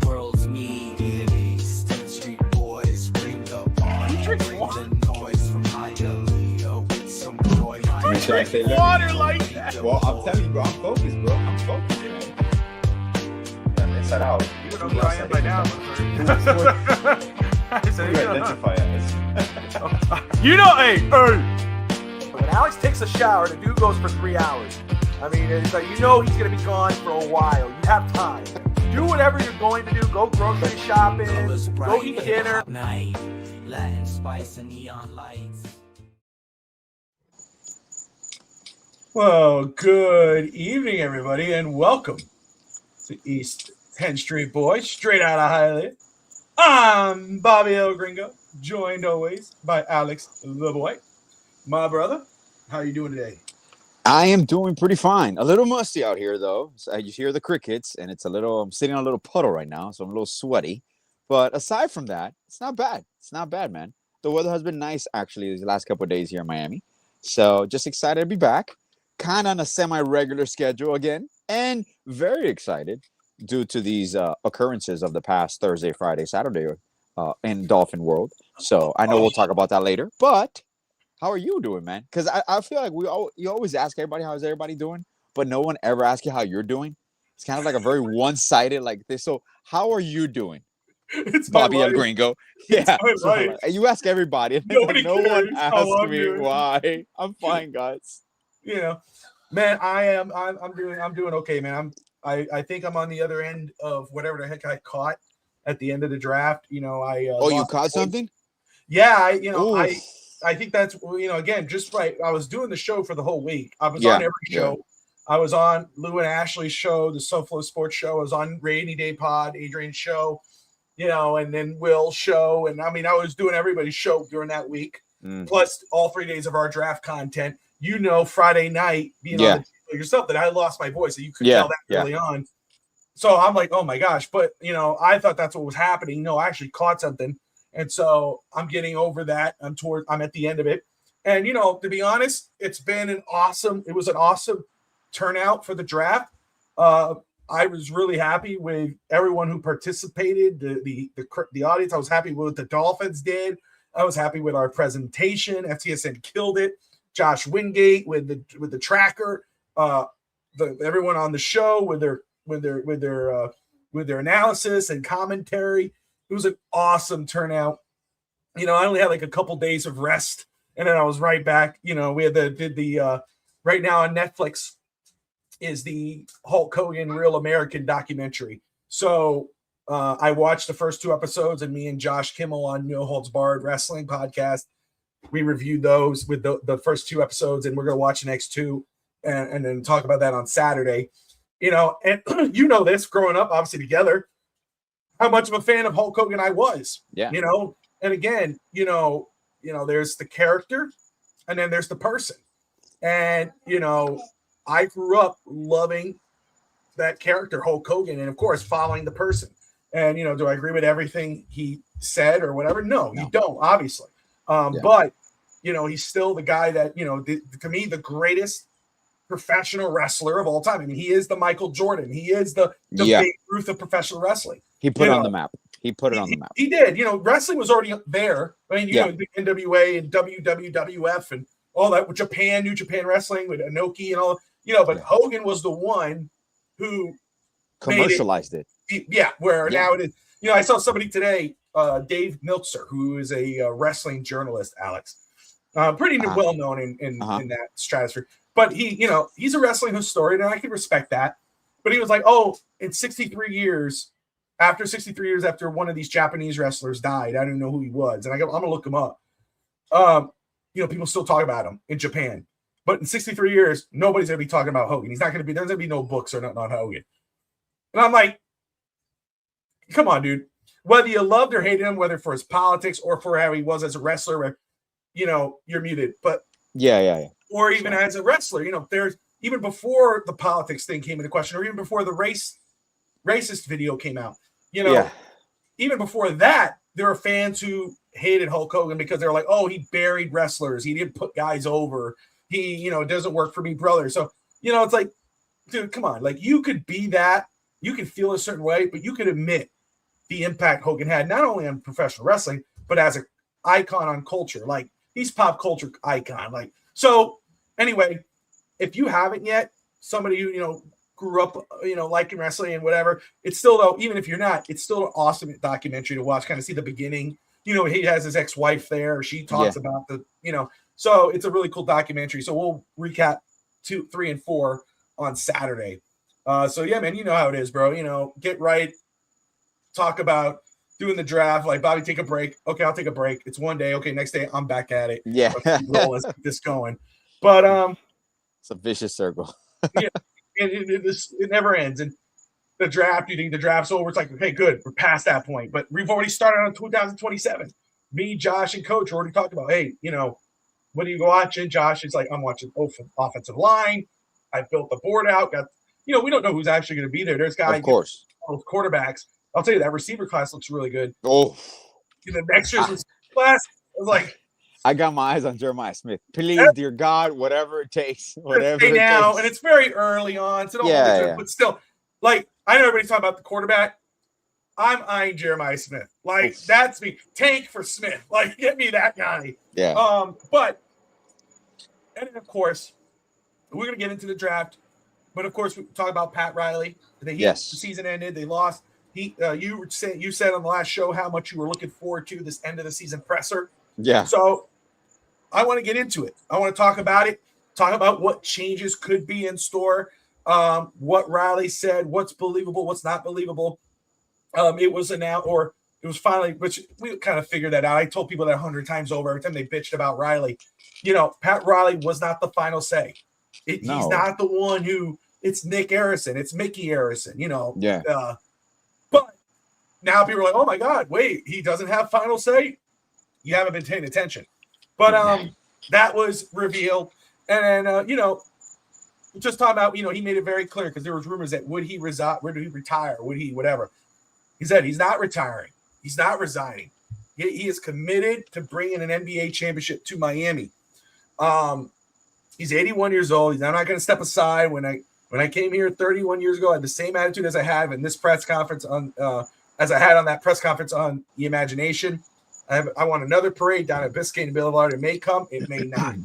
world's media. 10 Street boys bring the party. Bring the noise from Hialeah with some boy. Drink water like that. Well, I'm telling you, bro. I'm focused, bro. I'm focused, man. Yeah, inside out. You know who I am by now. Identify as. You know, hey. When Alex takes a shower, the dude goes for 3 hours. I mean, it's like, you know he's going to be gone for a while. You have time. Do whatever you're going to do. Go grocery shopping. Go eat dinner. Night, Latin spice and neon lights. Well, good evening, everybody, and welcome to East 10th Street Boys, straight out of Hialeah. I'm Bobby El Gringo, joined always by Alex the Boy. My brother, how you doing today? I am doing pretty fine. A little musty out here, though. So I just hear the crickets, and I'm sitting on a little puddle right now, so I'm a little sweaty. But aside from that, it's not bad. It's not bad, man. The weather has been nice, actually, these last couple of days here in Miami. So just excited to be back. Kind of on a semi-regular schedule again, and very excited due to these occurrences of the past Thursday, Friday, Saturday in Dolphin world. So I know we'll talk about that later, but how are you doing, man? Because I feel like you always ask everybody, how's everybody doing? But no one ever asks you how you're doing. It's kind of like a very one-sided like this. So how are you doing? It's Bobby El Gringo. Yeah. So, you ask everybody. Nobody no cares one how asks I'm me doing. why. I'm fine, guys. You know, man, I'm doing okay, man. I think I'm on the other end of whatever the heck I caught at the end of the draft. You know, you caught something? Yeah, Oof. I think that's, again, just right. I was doing the show for the whole week. I was on every show. Yeah. I was on Lou and Ashley's show, the SoFlo Sports show. I was on Rainy Day Pod, Adrian's show, and then Will's show. And I mean, I was doing everybody's show during that week, plus all 3 days of our draft content. Friday night, being on the yourself, that I lost my voice. So you could tell that early on. So I'm like, oh my gosh. But, I thought that's what was happening. No, I actually caught something. And so I'm getting over that. I'm at the end of it. And, to be honest, it was an awesome turnout for the draft. I was really happy with everyone who participated, the audience. I was happy with what the Dolphins did. I was happy with our presentation. FTSN killed it. Josh Wingate with the tracker, everyone on the show with their analysis and commentary. It was an awesome turnout. I only had like a couple days of rest, and then I was right back. We had the right now on Netflix is the Hulk Hogan Real American documentary. So I watched the first 2 episodes, and me and Josh Kimmel on No Holds Barred Wrestling podcast, we reviewed those with the first 2 episodes, and we're going to watch the next 2 and then talk about that on Saturday. And this growing up, obviously together, how much of a fan of Hulk Hogan I was. Yeah. And again, there's the character and then there's the person. And, I grew up loving that character, Hulk Hogan, and of course, following the person. And, do I agree with everything he said or whatever? No. You don't, obviously. But, he's still the guy that, to me, the greatest professional wrestler of all time. I mean, he is the Michael Jordan. He is the Babe Ruth of professional wrestling. He put it on the map. He put it on the map. He did. Wrestling was already there. I mean, the NWA and WWF and all that with Japan, New Japan Wrestling with Inoki and all, but Hogan was the one who commercialized it. Now it is. I saw somebody today, Dave Meltzer, who is a wrestling journalist, Alex. Pretty well known in that stratosphere. But he's a wrestling historian, and I can respect that. But he was like, in 63 years, after one of these Japanese wrestlers died, I didn't know who he was. And I go, I'm going to look him up. People still talk about him in Japan. But in 63 years, nobody's going to be talking about Hogan. There's going to be no books or nothing on Hogan. And I'm like, come on, dude. Whether you loved or hated him, whether for his politics or for how he was as a wrestler, you're muted. But yeah. Or even as a wrestler, there's even before the politics thing came into question, or even before the racist video came out, even before that, there are fans who hated Hulk Hogan because they're like, he buried wrestlers. He didn't put guys over. He, it doesn't work for me, brother. So, it's like, dude, come on. Like, you could be that. You can feel a certain way, but you could admit the impact Hogan had not only on professional wrestling, but as an icon on culture. Like, he's pop culture icon. Like, so anyway, if you haven't yet, somebody who, grew up, liking wrestling and whatever, it's still, though, even if you're not, it's still an awesome documentary to watch, kind of see the beginning. He has his ex-wife there. She talks about so it's a really cool documentary. So we'll recap 2, 3, and 4 on Saturday. So yeah, man, you know how it is, bro. Get right, talk about doing the draft. Like, Bobby, take a break. Okay, I'll take a break. It's one day. Okay, next day I'm back at it. Yeah, let's keep this going. But it's a vicious circle. Yeah, it never ends. And the draft, you think the draft's over? It's like, okay, good, we're past that point. But we've already started on 2027. Me, Josh, and Coach already talked about, hey, what are you watching? Josh is like, I'm watching offensive line. I built the board out. We don't know who's actually going to be there. There's guys, of course, both quarterbacks. I'll tell you that receiver class looks really good. Oh, The next year's receiver class, I was like, I got my eyes on Jeremiah Smith. Please, dear God, whatever it takes, whatever it now, takes. And it's very early on, so don't but still, like, I know everybody's talking about the quarterback. I'm eyeing Jeremiah Smith. Like, that's me. Tank for Smith. Like, get me that guy. Yeah. And of course, we're gonna get into the draft. But of course, we talk about Pat Riley. The season ended. They lost. You said on the last show how much you were looking forward to this end of the season presser. Yeah. So I want to get into it. I want to talk about it. Talk about what changes could be in store. What Riley said. What's believable. What's not believable. It was announced, or it was finally, which we kind of figured that out. I told people that 100 times over every time they bitched about Riley. Pat Riley was not the final say. He's not the one who. It's Nick Harrison. It's Mickey Harrison. Yeah. But now people are like, oh my God, wait, he doesn't have final say. You haven't been paying attention. But that was revealed. And just talking about, he made it very clear because there was rumors that would he resign, would he retire, would he whatever. He said he's not retiring. He's not resigning. He is committed to bringing an NBA championship to Miami. He's 81 years old. I'm not going to step aside. When I came here 31 years ago, I had the same attitude as I have in this press conference as I had on that press conference on the Imagination. I want another parade down at Biscayne Boulevard. It may come, it may not.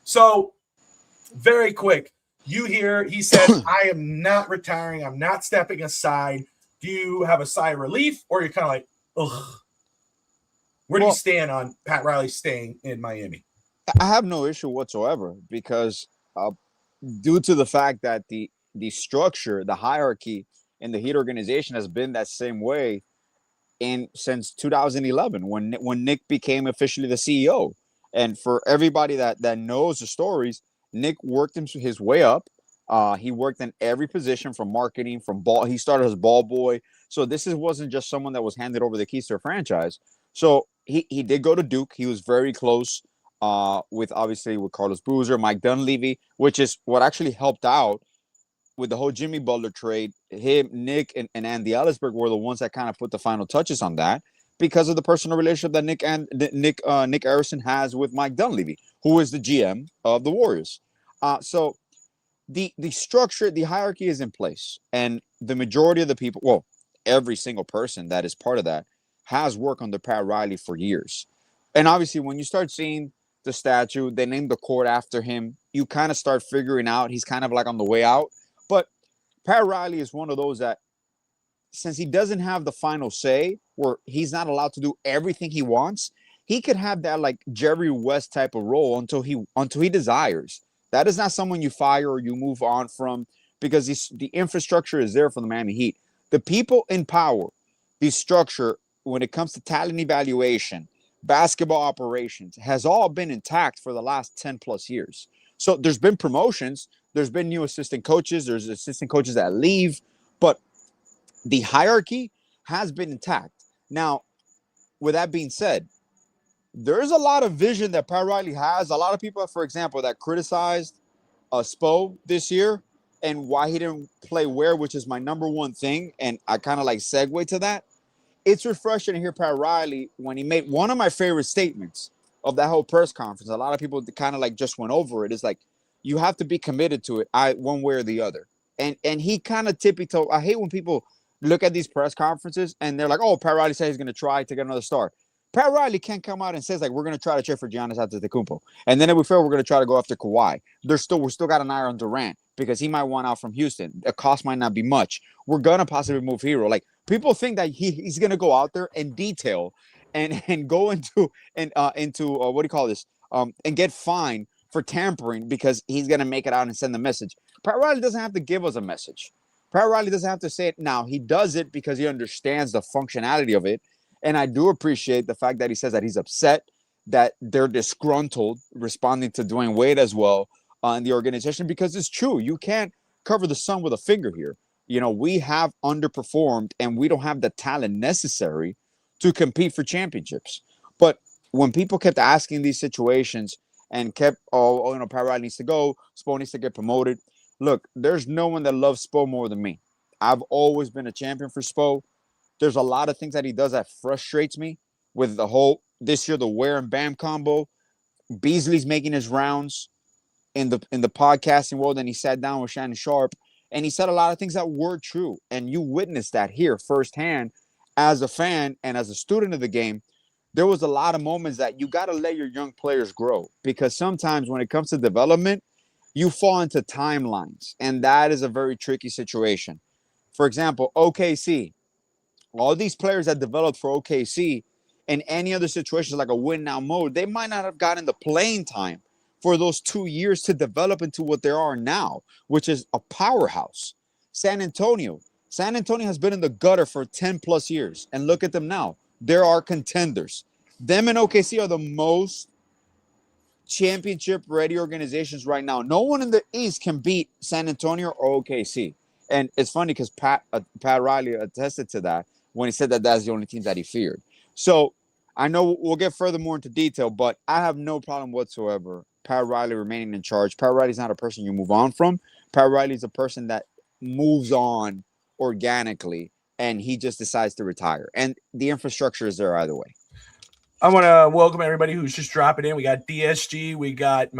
So, very quick, you hear he says, I am not retiring. I'm not stepping aside. Do you have a sigh of relief, or you're kind of like, ugh? Where do you stand on Pat Riley staying in Miami? I have no issue whatsoever because due to the fact that the structure, the hierarchy in the Heat organization has been that same way since 2011 when Nick became officially the CEO. And for everybody that knows the stories, Nick worked his way up. He worked in every position from marketing, from ball. He started as ball boy. So this wasn't just someone that was handed over the keys to a franchise. So he did go to Duke. He was very close with Carlos Boozer, Mike Dunleavy, which is what actually helped out with the whole Jimmy Butler trade. Him, Nick, and Andy Ellisberg were the ones that kind of put the final touches on that because of the personal relationship that Nick Harrison has with Mike Dunleavy, who is the GM of the Warriors. So the structure, the hierarchy is in place, and the majority of the people, well, every single person that is part of that has worked under Pat Riley for years. And obviously, when you start seeing the statue, they named the court after him, you kind of start figuring out he's kind of like on the way out. But Pat Riley is one of those that, since he doesn't have the final say, where he's not allowed to do everything he wants, he could have that like Jerry West type of role until he desires. That is not someone you fire or you move on from, because the infrastructure is there for the Miami Heat. The people in power, the structure, when it comes to talent evaluation, basketball operations, has all been intact for the last 10 plus years. So there's been promotions, there's been new assistant coaches, there's assistant coaches that leave, but the hierarchy has been intact. Now, with that being said, there's a lot of vision that Pat Riley has. A lot of people, for example, that criticized Spo this year and why he didn't play where, which is my number one thing, and I kind of like segue to that. It's refreshing to hear Pat Riley when he made one of my favorite statements of that whole press conference. A lot of people kind of like just went over it. It's like, you have to be committed to it, one way or the other. And he kind of tippy-toe. I hate when people look at these press conferences and they're like, oh, Pat Riley said he's going to try to get another star. Pat Riley can't come out and says like, we're going to try to trade for Giannis Antetokounmpo. And then if we fail, we're going to try to go after Kawhi. We still got an eye on Durant because he might want out from Houston. The cost might not be much. We're going to possibly move Hero. Like, people think that he's going to go out there and detail and go into what do you call this? And get fined for tampering because he's going to make it out and send the message. Pat Riley doesn't have to give us a message. Pat Riley doesn't have to say it now. He does it because he understands the functionality of it. And I do appreciate the fact that he says that he's upset, that they're disgruntled, responding to Dwayne Wade as well in the organization, because it's true. You can't cover the sun with a finger here. You know, we have underperformed and we don't have the talent necessary to compete for championships. But when people kept asking these situations and kept, Pat Riley needs to go, Spo needs to get promoted. Look, there's no one that loves Spo more than me. I've always been a champion for Spo. There's a lot of things that he does that frustrates me with the whole, this year, the Ware and Bam combo. Beasley's making his rounds in the podcasting world, and he sat down with Shannon Sharp, and he said a lot of things that were true. And you witnessed that here firsthand as a fan and as a student of the game. There was a lot of moments that you got to let your young players grow, because sometimes when it comes to development, you fall into timelines, and that is a very tricky situation. For example, OKC, all these players that developed for OKC in any other situations like a win now mode, they might not have gotten the playing time for those 2 years to develop into what they are now, which is a powerhouse. San Antonio has been in the gutter for 10 plus years, and look at them now. There are contenders. Them and OKC are the most championship ready organizations right now. No one in the East can beat San Antonio or OKC. And it's funny because Pat Riley attested to that when he said that that's the only teams that he feared. So I know we'll get further more into detail, but I have no problem whatsoever Pat Riley remaining in charge. Pat Riley's not a person you move on from. Pat Riley's a person that moves on organically, and he just decides to retire. And the infrastructure is there either way. I want to welcome everybody who's just dropping in. We got DSG, we got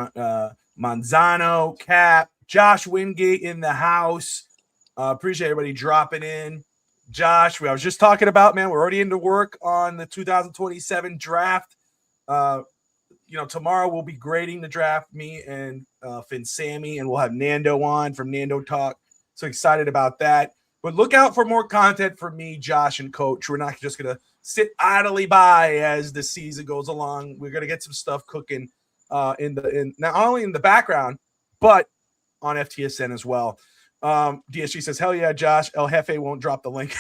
Manzano, Cap, Josh Wingate in the house. Appreciate everybody dropping in. Josh, I was just talking about, man, we're already into work on the 2027 draft. Tomorrow we'll be grading the draft, me and Finn Sammy, and we'll have Nando on from Nando Talk. So excited about that. But look out for more content from me, Josh, and Coach. We're not just going to sit idly by as the season goes along. We're going to get some stuff cooking in not only in the background, but on FTSN as well. DSG says, hell yeah, Josh. El Jefe won't drop the link.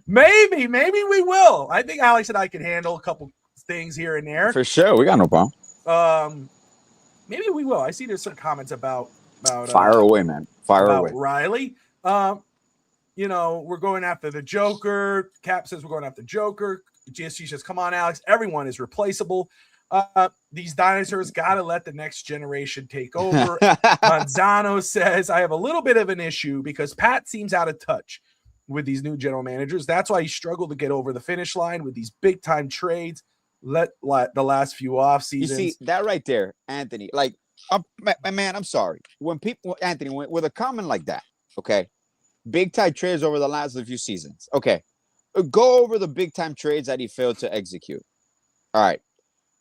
Maybe we will. I think Alex and I can handle a couple things here and there. For sure. We got no problem. Maybe we will. I see there's some comments about fire away, man. Fire away. Riley. We're going after the Joker. Cap says we're going after Joker. GSG says, come on, Alex. Everyone is replaceable. These dinosaurs got to let the next generation take over. Manzano says, I have a little bit of an issue because Pat seems out of touch with these new general managers. That's why he struggled to get over the finish line with these big time trades. The last few off seasons. You see that right there, Anthony. Like, man, I'm sorry. When people, Anthony, with a comment like that, okay, big time trades over the last few seasons. Okay, go over the big time trades that he failed to execute. All right,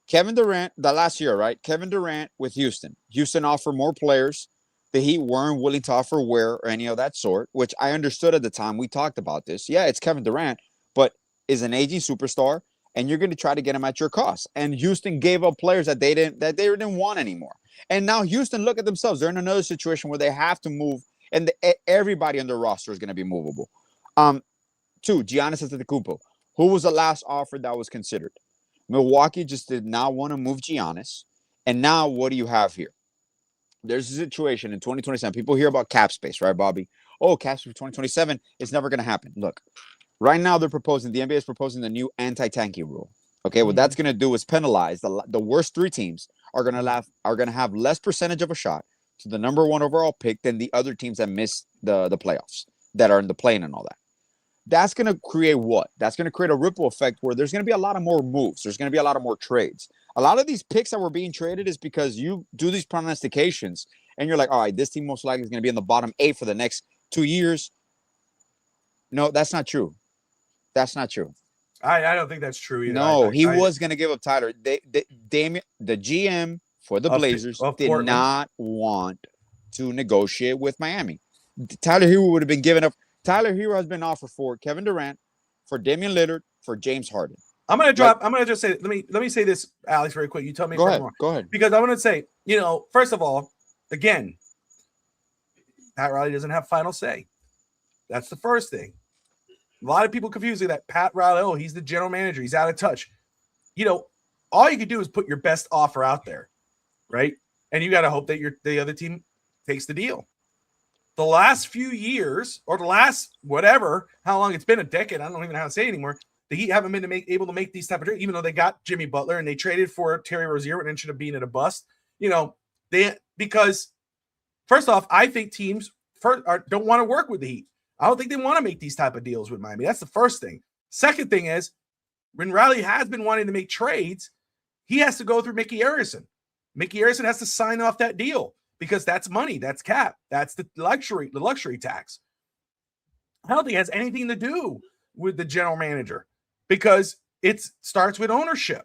Kevin Durant, the last year, right? Kevin Durant with Houston. Houston offered more players. The Heat weren't willing to offer Ware or any of that sort, which I understood at the time. We talked about this. Yeah, it's Kevin Durant, but is an aging superstar, and you're going to try to get him at your cost. And Houston gave up players that they didn't want anymore. And now Houston, look at themselves. They're in another situation where they have to move, and everybody on their roster is going to be movable. Two, Giannis Antetokounmpo. Who was the last offer that was considered? Milwaukee just did not want to move Giannis. And now what do you have here? There's a situation in 2027. People hear about cap space, right, Bobby? Oh, cap space for 2027. It's never going to happen. Look, right now the NBA is proposing the new anti-tanking rule. Okay, what that's going to do is penalize the worst three teams are going to have less percentage of a shot to the number one overall pick than the other teams that miss the playoffs, that are in the play-in and all that. That's going to create what? That's going to create a ripple effect where there's going to be a lot of more moves. There's going to be a lot of more trades. A lot of these picks that were being traded is because you do these prognostications and you're like, all right, this team most likely is going to be in the bottom 8 for the next 2 years. No, that's not true. That's not true. I don't think that's true either. No, he was going to give up Tyler. Damian, the GM for the Blazers, did Portland. not want to negotiate with Miami. Tyler Hero would have been given up. Tyler Hero has been offered for Kevin Durant, for Damian Lillard, for James Harden. I'm gonna just say, let me say this, Alex, very quick. You tell me. Go ahead. Because I want to say, first of all, again, Pat Riley doesn't have final say. That's the first thing. A lot of people confuse that Pat Riley, he's the general manager. He's out of touch. All you can do is put your best offer out there, right? And you got to hope that the other team takes the deal. The last few years, or the last whatever, how long it's been, a decade, I don't even know how to say it anymore, the Heat haven't been able to make these type of trades, even though they got Jimmy Butler and they traded for Terry Rozier and ended up being at a bust. Because first off, I think teams don't want to work with the Heat. I don't think they want to make these type of deals with Miami. That's the first thing. Second thing is, when Riley has been wanting to make trades, he has to go through Mickey Arison. Mickey Arison has to sign off that deal because that's money, that's cap, that's the luxury tax. I don't think it has anything to do with the general manager because it starts with ownership.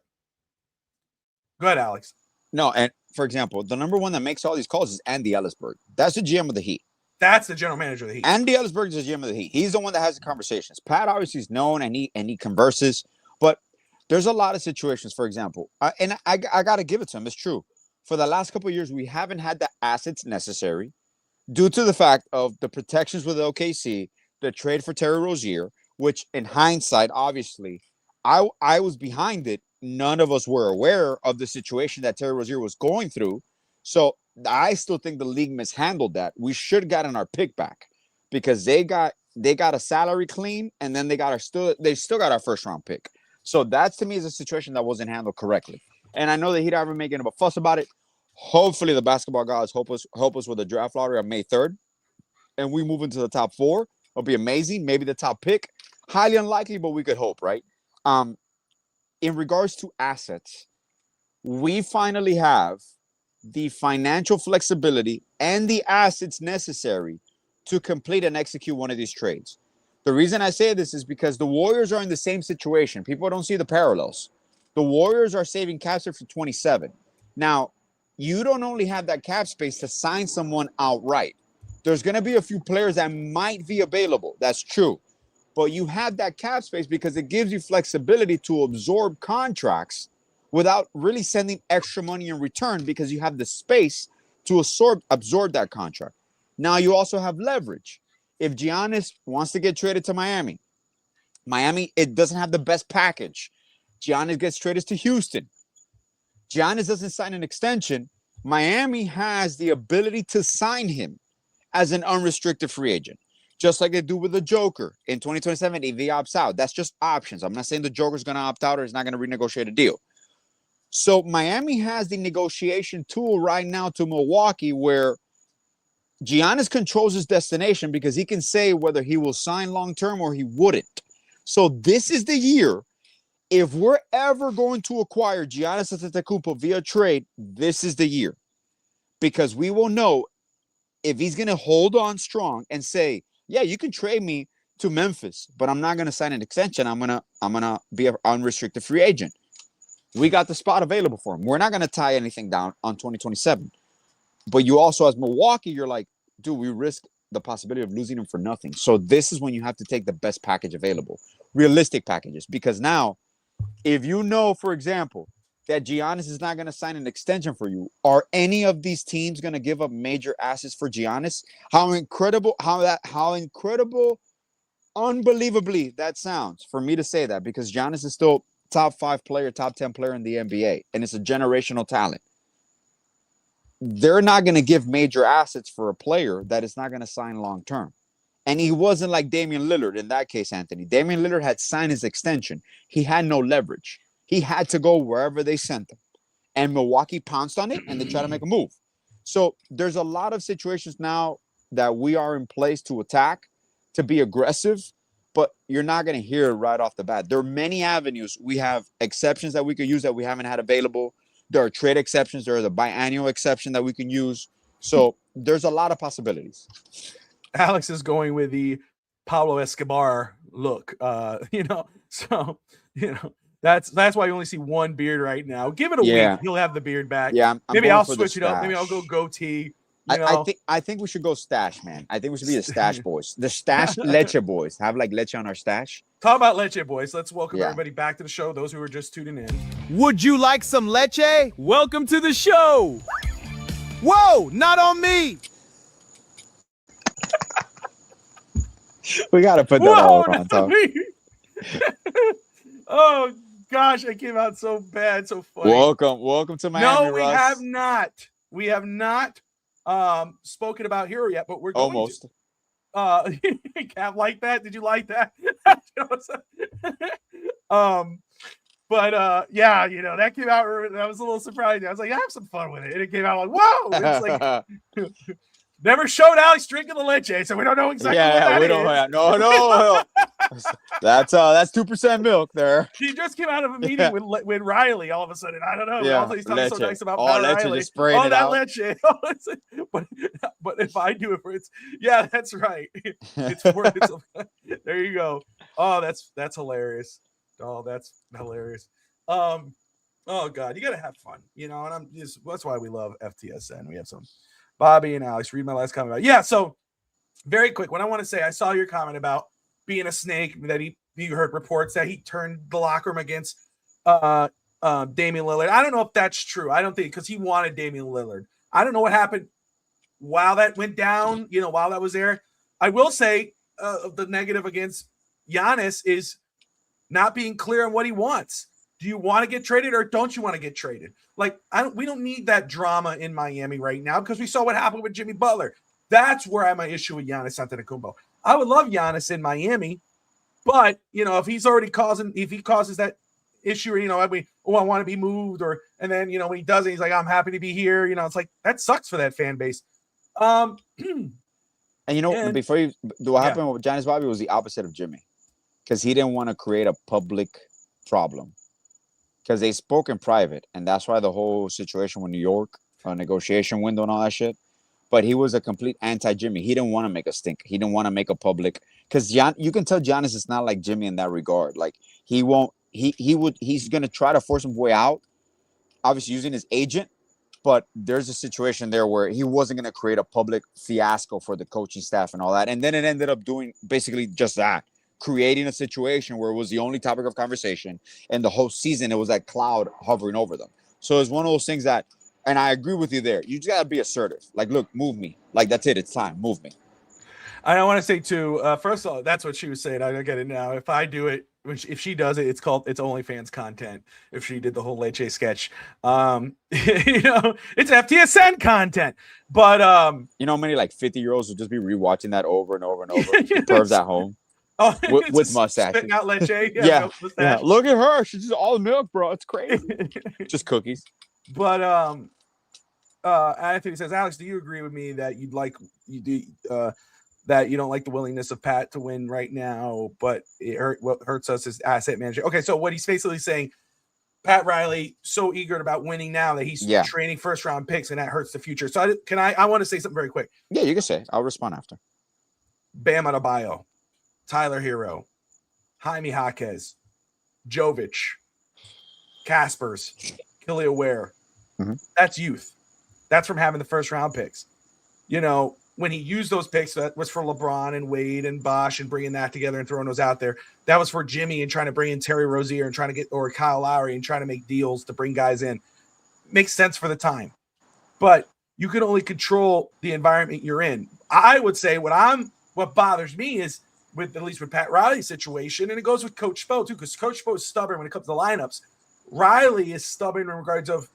Go ahead, Alex. No, and for example, the number one that makes all these calls is Andy Ellisberg. That's the GM of the Heat. That's the general manager of the Heat. Andy Ellisberg is the GM of the Heat. He's the one that has the conversations. Pat obviously is known and he converses, but there's a lot of situations, for example, and I got to give it to him. It's true. For the last couple of years, we haven't had the assets necessary due to the fact of the protections with OKC, the trade for Terry Rozier, which in hindsight, obviously, I was behind it. None of us were aware of the situation that Terry Rozier was going through. So I still think the league mishandled that. We should have gotten our pick back because they got a salary clean and then they still got our first round pick. So that to me is a situation that wasn't handled correctly. And I know that he'd ever making a fuss about it. Hopefully the basketball gods help us with the draft lottery on May 3rd. And we move into the top 4. It'll be amazing. Maybe the top pick. Highly unlikely, but we could hope, right? In regards to assets, we finally have the financial flexibility and the assets necessary to complete and execute one of these trades. The reason I say this is because the Warriors are in the same situation. People don't see the parallels. The Warriors are saving cap space for 27. Now, you don't only have that cap space to sign someone outright. There's going to be a few players that might be available. That's true. But you have that cap space because it gives you flexibility to absorb contracts without really sending extra money in return because you have the space to absorb that contract. Now you also have leverage. If Giannis wants to get traded to Miami, it doesn't have the best package. Giannis gets traded to Houston. Giannis doesn't sign an extension. Miami has the ability to sign him as an unrestricted free agent, just like they do with the Joker in 2027 if he opts out. That's just options. I'm not saying the Joker's going to opt out or he's not going to renegotiate a deal. So Miami has the negotiation tool right now to Milwaukee where Giannis controls his destination because he can say whether he will sign long-term or he wouldn't. So this is the year. If we're ever going to acquire Giannis Antetokounmpo via trade, this is the year. Because we will know if he's going to hold on strong and say, yeah, you can trade me to Memphis, but I'm not going to sign an extension. I'm gonna be an unrestricted free agent. We got the spot available for him. We're not going to tie anything down on 2027. But you also, as Milwaukee, you're like, dude, we risk the possibility of losing him for nothing. So this is when you have to take the best package available, realistic packages. Because now, if you know, for example, that Giannis is not going to sign an extension for you, are any of these teams going to give up major assets for Giannis? How unbelievably that sounds for me to say that, because Giannis is still top 5 player, top 10 player in the NBA, and it's a generational talent. They're not going to give major assets for a player that is not going to sign long-term. And he wasn't like Damian Lillard in that case, Anthony. Damian Lillard had signed his extension. He had no leverage. He had to go wherever they sent him. And Milwaukee pounced on it, and they tried to make a move. So there's a lot of situations now that we are in place to attack, to be aggressive, but you're not going to hear it right off the bat. There are many avenues. We have exceptions that we could use that we haven't had available. There are trade exceptions. There is a biannual exception that we can use. So there's a lot of possibilities. Alex is going with the Pablo Escobar look. So that's why you only see one beard right now. Give it a week, he'll have the beard back. Yeah, I'm maybe going I'll for switch the it up. Maybe I'll stash. go goatee. I think we should go stash, man. I think we should be the stash boys. The stash leche boys. Have like leche on our stash. Talk about leche boys. Let's welcome everybody back to the show. Those who are just tuning in. Would you like some leche? Welcome to the show. Whoa, not on me. We gotta put that all on top. Oh gosh, I came out so bad, so funny. Welcome to Miami. No, we have not. We have not spoken about Hero yet, but we're going almost. Can't like that. Did you like that? But yeah, that came out. That was a little surprising. I was like, have some fun with it. And it came out like, whoa! It's like never showed Alex drinking the leche, so we don't know exactly. What that is. No. That's 2% milk there. He just came out of a meeting with Riley. All of a sudden, I don't know. Yeah, he's talking so nice about leche Riley. just spraying it out. Leche. But if I do it for that's right. There you go. Oh, that's hilarious. Oh, that's hilarious. Oh God, you gotta have fun, and that's why we love FTSN. We have some Bobby and Alex. Read my last comment about. Yeah, so very quick. What I want to say, I saw your comment about being a snake, that you heard reports that he turned the locker room against Damian Lillard. I don't know if that's true. I don't think, because he wanted Damian Lillard. I don't know what happened while that went down, while that was there. I will say the negative against Giannis is not being clear on what he wants. Do you want to get traded or don't you want to get traded? Like, we don't need that drama in Miami right now, because we saw what happened with Jimmy Butler. That's where I have my issue with Giannis Antetokounmpo. I would love Giannis in Miami, but if he causes that issue, I want to be moved, and then when he doesn't, he's like, I'm happy to be here. It's like, that sucks for that fan base. And before you do, what happened with Giannis Bobby was the opposite of Jimmy, because he didn't want to create a public problem, because they spoke in private, and that's why the whole situation with New York, negotiation window and all that shit. But he was a complete anti-Jimmy. He didn't want to make a stink. He didn't want to make a public, because you can tell Giannis is not like Jimmy in that regard. Like, he won't. He's gonna try to force him way out, obviously using his agent. But there's a situation there where he wasn't gonna create a public fiasco for the coaching staff and all that. And then it ended up doing basically just that, creating a situation where it was the only topic of conversation, and the whole season it was that cloud hovering over them. So it's one of those things that. And I agree with you there. You just got to be assertive. Like, look, move me. Like, that's it. It's time. Move me. I want to say, too, first of all, that's what she was saying. I don't get it now. If I do it, if she does it, it's OnlyFans content. If she did the whole Leche sketch, it's FTSN content. But, how many, 50-year-olds would just be rewatching that over and over and over? Pervs at home. Oh, with mustache. Spitting out Leche. Yeah. Look at her. She's just all milk, bro. It's crazy. Just cookies. But Anthony says, Alex, do you agree with me that that you don't like the willingness of Pat to win right now, but what hurts us is asset management? Okay, so what he's basically saying, Pat Riley so eager about winning now that he's training first round picks, and that hurts the future. So I want to say something very quick. Yeah, you can say. I'll respond after. Bam Adebayo, Tyler Hero, Jaime Jaquez, Jovic, Caspers, Killia Ware. Mm-hmm. That's youth. That's from having the first round picks. When he used those picks, that was for LeBron and Wade and Bosh and bringing that together and throwing those out there. That was for Jimmy and trying to bring in Terry Rozier and trying to or Kyle Lowry and trying to make deals to bring guys in. Makes sense for the time. But you can only control the environment you're in. I would say what bothers me is at least with Pat Riley's situation, and it goes with Coach Spo too, because Coach Spo is stubborn when it comes to lineups. Riley is stubborn in regards of,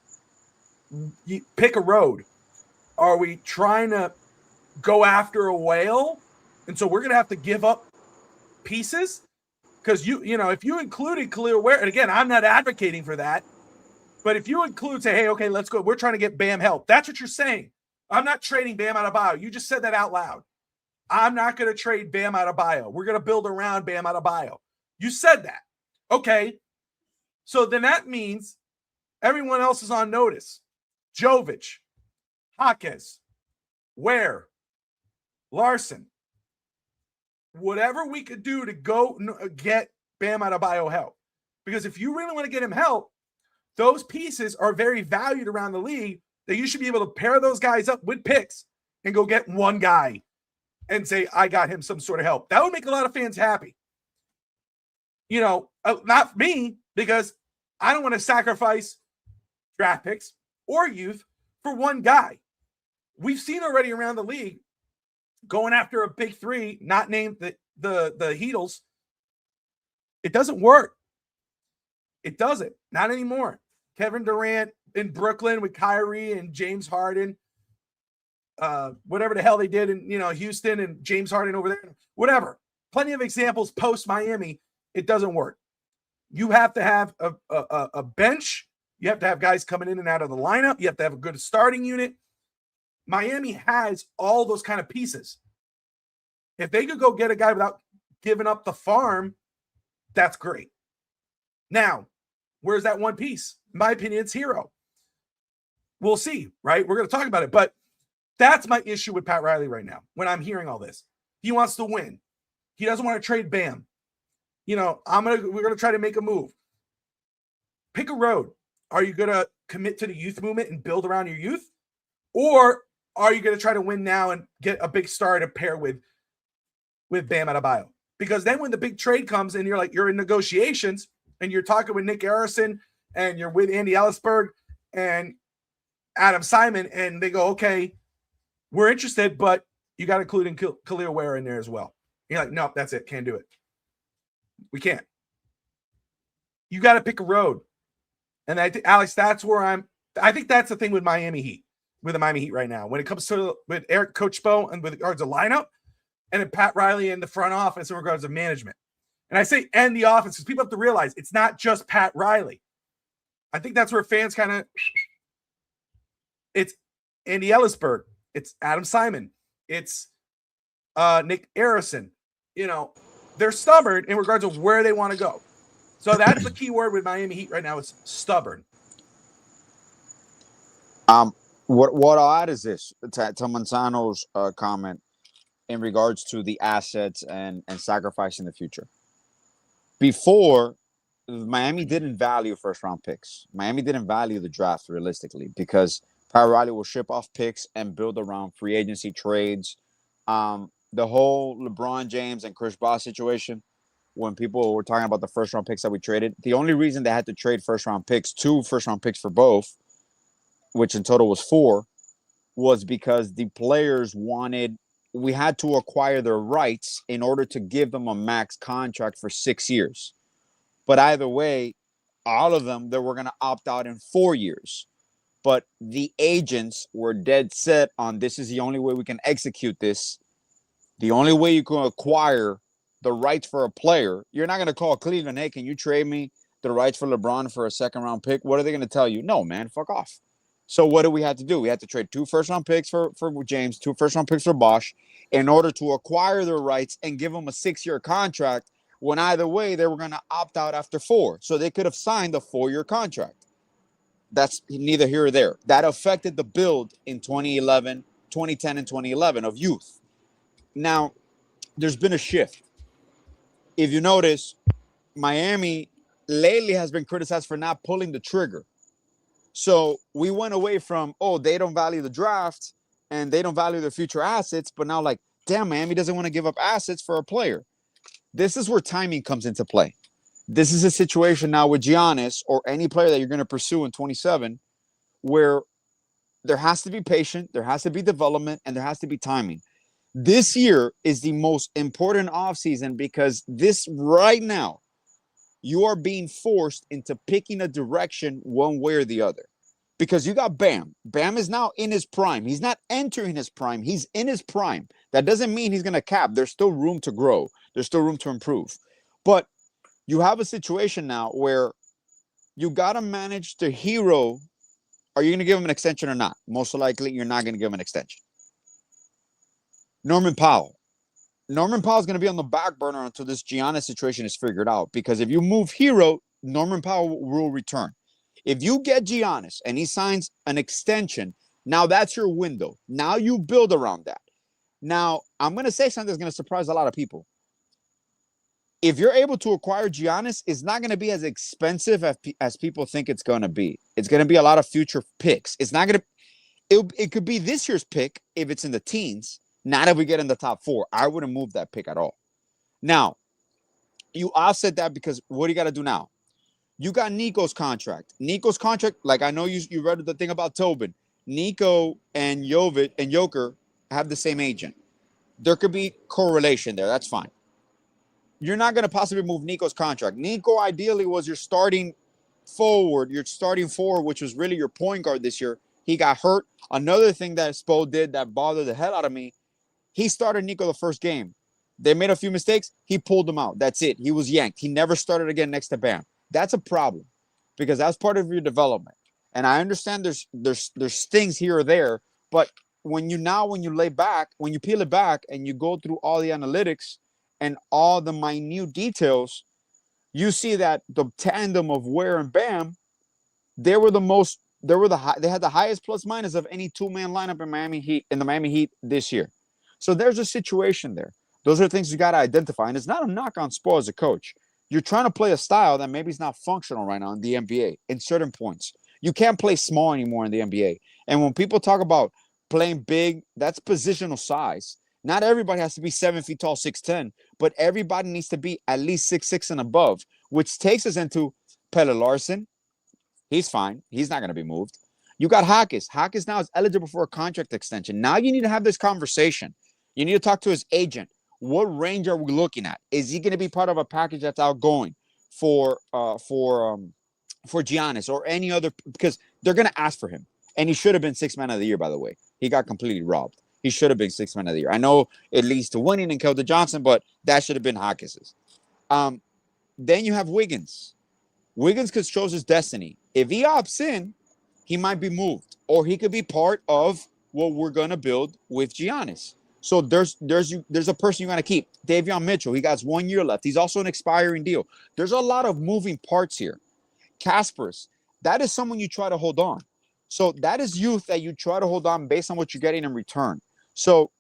you pick a road. Are we trying to go after a whale? And so we're going to have to give up pieces? Because if you included Khalil Ware, and again, I'm not advocating for that, but if you say, hey, okay, let's go. We're trying to get Bam help. That's what you're saying. I'm not trading Bam Adebayo. You just said that out loud. I'm not going to trade Bam Adebayo. We're going to build around Bam Adebayo. You said that. Okay. So then that means everyone else is on notice. Jovic, Jaquez, Ware, Larson, whatever we could do to go get Bam Adebayo help. Because if you really want to get him help, those pieces are very valued around the league that you should be able to pair those guys up with picks and go get one guy and say, I got him some sort of help. That would make a lot of fans happy. Not me, because I don't want to sacrifice draft picks or youth for one guy. We've seen already around the league going after a big three, not named the Heatles. It doesn't work. It doesn't. Not anymore. Kevin Durant in Brooklyn with Kyrie and James Harden. Whatever the hell they did in Houston and James Harden over there. Whatever. Plenty of examples post Miami. It doesn't work. You have to have a bench. You have to have guys coming in and out of the lineup. You have to have a good starting unit. Miami has all those kind of pieces. If they could go get a guy without giving up the farm, that's great. Now, where's that one piece? In my opinion, it's Hero. We'll see, right? We're going to talk about it. But that's my issue with Pat Riley right now when I'm hearing all this. He wants to win. He doesn't want to trade Bam. We're going to try to make a move. Pick a road. Are you going to commit to the youth movement and build around your youth? Or are you going to try to win now and get a big star to pair with Bam Adebayo? Because then when the big trade comes and you're in negotiations and you're talking with Nick Harrison and you're with Andy Ellisberg and Adam Simon, and they go, okay, we're interested, but you got to include Khalil Ware in there as well. You're like, no, that's it. Can't do it. We can't. You got to pick a road. And I think, Alex, that's where I think that's the thing with Miami Heat, with the Miami Heat right now. When it comes to with Eric Coach Spo and with regards to lineup, and then Pat Riley in the front office in regards to management. And I say and the offense because people have to realize it's not just Pat Riley. I think that's where fans kind of it's Andy Ellisberg, it's Adam Simon, it's Nick Harrison. They're stubborn in regards to where they want to go. So that's the key word with Miami Heat right now is stubborn. What I'll add is this to Manzano's comment in regards to the assets and sacrificing the future. Before, Miami didn't value first-round picks. Miami didn't value the draft realistically because Pat Riley will ship off picks and build around free agency trades. The whole LeBron James and Chris Bosh situation, when people were talking about the first-round picks that we traded, the only reason they had to trade two first-round picks for both, which in total was 4, was because the players we had to acquire their rights in order to give them a max contract for 6 years. But either way, all of them, they were going to opt out in 4 years. But the agents were dead set on this is the only way we can execute this. The only way you can acquire the rights for a player, you're not going to call Cleveland, hey, can you trade me the rights for LeBron for a second-round pick? What are they going to tell you? No, man, fuck off. So what do we have to do? We had to trade 2 first-round picks for James, 2 first-round picks for Bosh in order to acquire their rights and give them a 6-year contract when either way they were going to opt out after 4. So they could have signed a 4-year contract. That's neither here or there. That affected the build in 2010 and 2011 of youth. Now, there's been a shift. If you notice, Miami lately has been criticized for not pulling the trigger. So we went away from, they don't value the draft and they don't value their future assets. But now, damn, Miami doesn't want to give up assets for a player. This is where timing comes into play. This is a situation now with Giannis or any player that you're going to pursue in 27 where there has to be patience, there has to be development, and there has to be timing. This year is the most important offseason because this right now, you are being forced into picking a direction one way or the other. Because you got Bam. Bam is now in his prime. He's not entering his prime. He's in his prime. That doesn't mean he's going to cap. There's still room to grow. There's still room to improve. But you have a situation now where you got to manage the hero. Are you going to give him an extension or not? Most likely, you're not going to give him an extension. Norman Powell. Norman Powell is going to be on the back burner until this Giannis situation is figured out. Because if you move Hero, Norman Powell will return. If you get Giannis and he signs an extension, now that's your window. Now you build around that. Now, I'm going to say something that's going to surprise a lot of people. if you're able to acquire Giannis, it's not going to be as expensive as people think it's going to be. It's going to be a lot of future picks. It's not going to. It could be this year's pick if it's in the teens. Not if we get in the top 4. I wouldn't move that pick at all. Now, you offset that because what do you got to do now? You got Nico's contract. Nico's contract, like I know you read the thing about Tobin. Nico and Joker have the same agent. There could be correlation there. That's fine. You're not going to possibly move Nico's contract. Nico ideally was your starting forward, which was really your point guard this year. He got hurt. Another thing that Spo did that bothered the hell out of me, he started Nico the first game. They made a few mistakes. He pulled them out. That's it. He was yanked. He never started again next to Bam. That's a problem because that's part of your development. And I understand there's things here or there, but when you peel it back and you go through all the analytics and all the minute details, you see that the tandem of Ware and Bam, they had the highest plus minus of any 2-man lineup in the Miami Heat this year. So there's a situation there. Those are things you got to identify. And it's not a knock on Spo as a coach. You're trying to play a style that maybe is not functional right now in the NBA in certain points. You can't play small anymore in the NBA. And when people talk about playing big, that's positional size. Not everybody has to be 7 feet tall, 6'10", but everybody needs to be at least 6'6" and above, which takes us into Pelle Larsson. He's fine. He's not going to be moved. You got Hawkins. Hawkins now is eligible for a contract extension. Now you need to have this conversation. You need to talk to his agent. What range are we looking at? Is he going to be part of a package that's outgoing for Giannis or any other? Because they're going to ask for him, and he should have been 6th man of the year. By the way, he got completely robbed. He should have been 6th man of the year. I know it leads to winning and Keldon Johnson, but that should have been Hawkins's. Then you have Wiggins. Wiggins controls his destiny. If he opts in, he might be moved, or he could be part of what we're going to build with Giannis. So there's a person you got to keep. Davion Mitchell, he got 1 year left. He's also an expiring deal. There's a lot of moving parts here. Kaspers, that is someone you try to hold on. So that is youth that you try to hold on based on what you're getting in return. So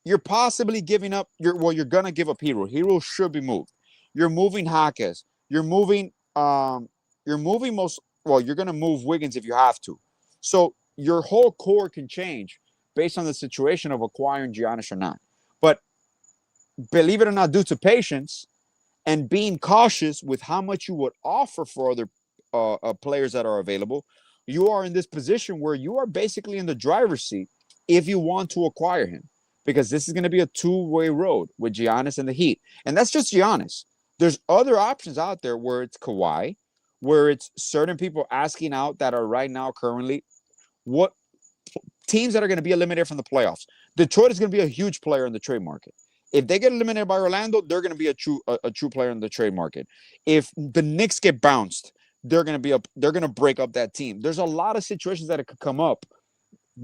you're possibly giving up. You're going to give up Hero. Hero should be moved. You're moving Hawkins. You're going to move Wiggins if you have to. So your whole core can change based on the situation of acquiring Giannis or not. But believe it or not, due to patience and being cautious with how much you would offer for other players that are available, you are in this position where you are basically in the driver's seat if you want to acquire him, because this is going to be a two-way road with Giannis and the Heat. And that's just Giannis. There's other options out there where it's Kawhi, where it's certain people asking out that are right now currently what teams that are going to be eliminated from the playoffs. Detroit is going to be a huge player in the trade market. If they get eliminated by Orlando, they're going to be a true player in the trade market. If the Knicks get bounced, they're going to break up that team. There's a lot of situations that could come up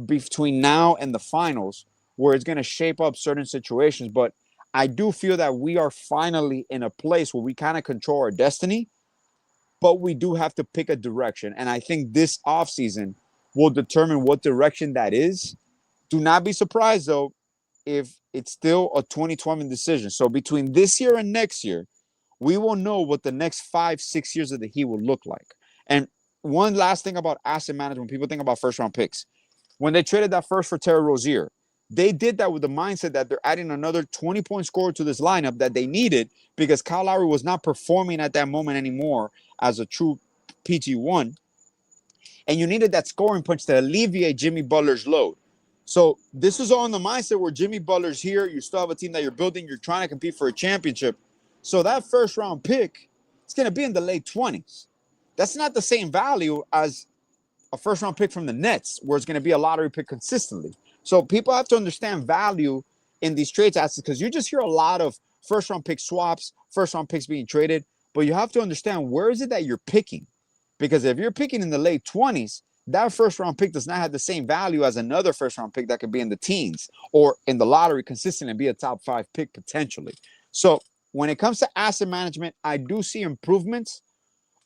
between now and the finals where it's going to shape up certain situations. But I do feel that we are finally in a place where we kind of control our destiny, but we do have to pick a direction. And I think this offseason will determine what direction that is. Do not be surprised, though, if it's still a 2020 decision. So between this year and next year, we will know what the next 5-6 years of the Heat will look like. And one last thing about asset management, people think about first-round picks. When they traded that first for Terry Rozier, they did that with the mindset that they're adding another 20-point scorer to this lineup that they needed because Kyle Lowry was not performing at that moment anymore as a true PG1. And you needed that scoring punch to alleviate Jimmy Butler's load. So this is all in the mindset where Jimmy Butler's here. You still have a team that you're building. You're trying to compete for a championship. So that first-round pick, it's going to be in the late 20s. That's not the same value as a first-round pick from the Nets, where it's going to be a lottery pick consistently. So people have to understand value in these trades assets because you just hear a lot of first-round pick swaps, first-round picks being traded, but you have to understand where is it that you're picking. Because if you're picking in the late 20s, that first-round pick does not have the same value as another first-round pick that could be in the teens or in the lottery consistent and be a top 5 pick potentially. So when it comes to asset management, I do see improvements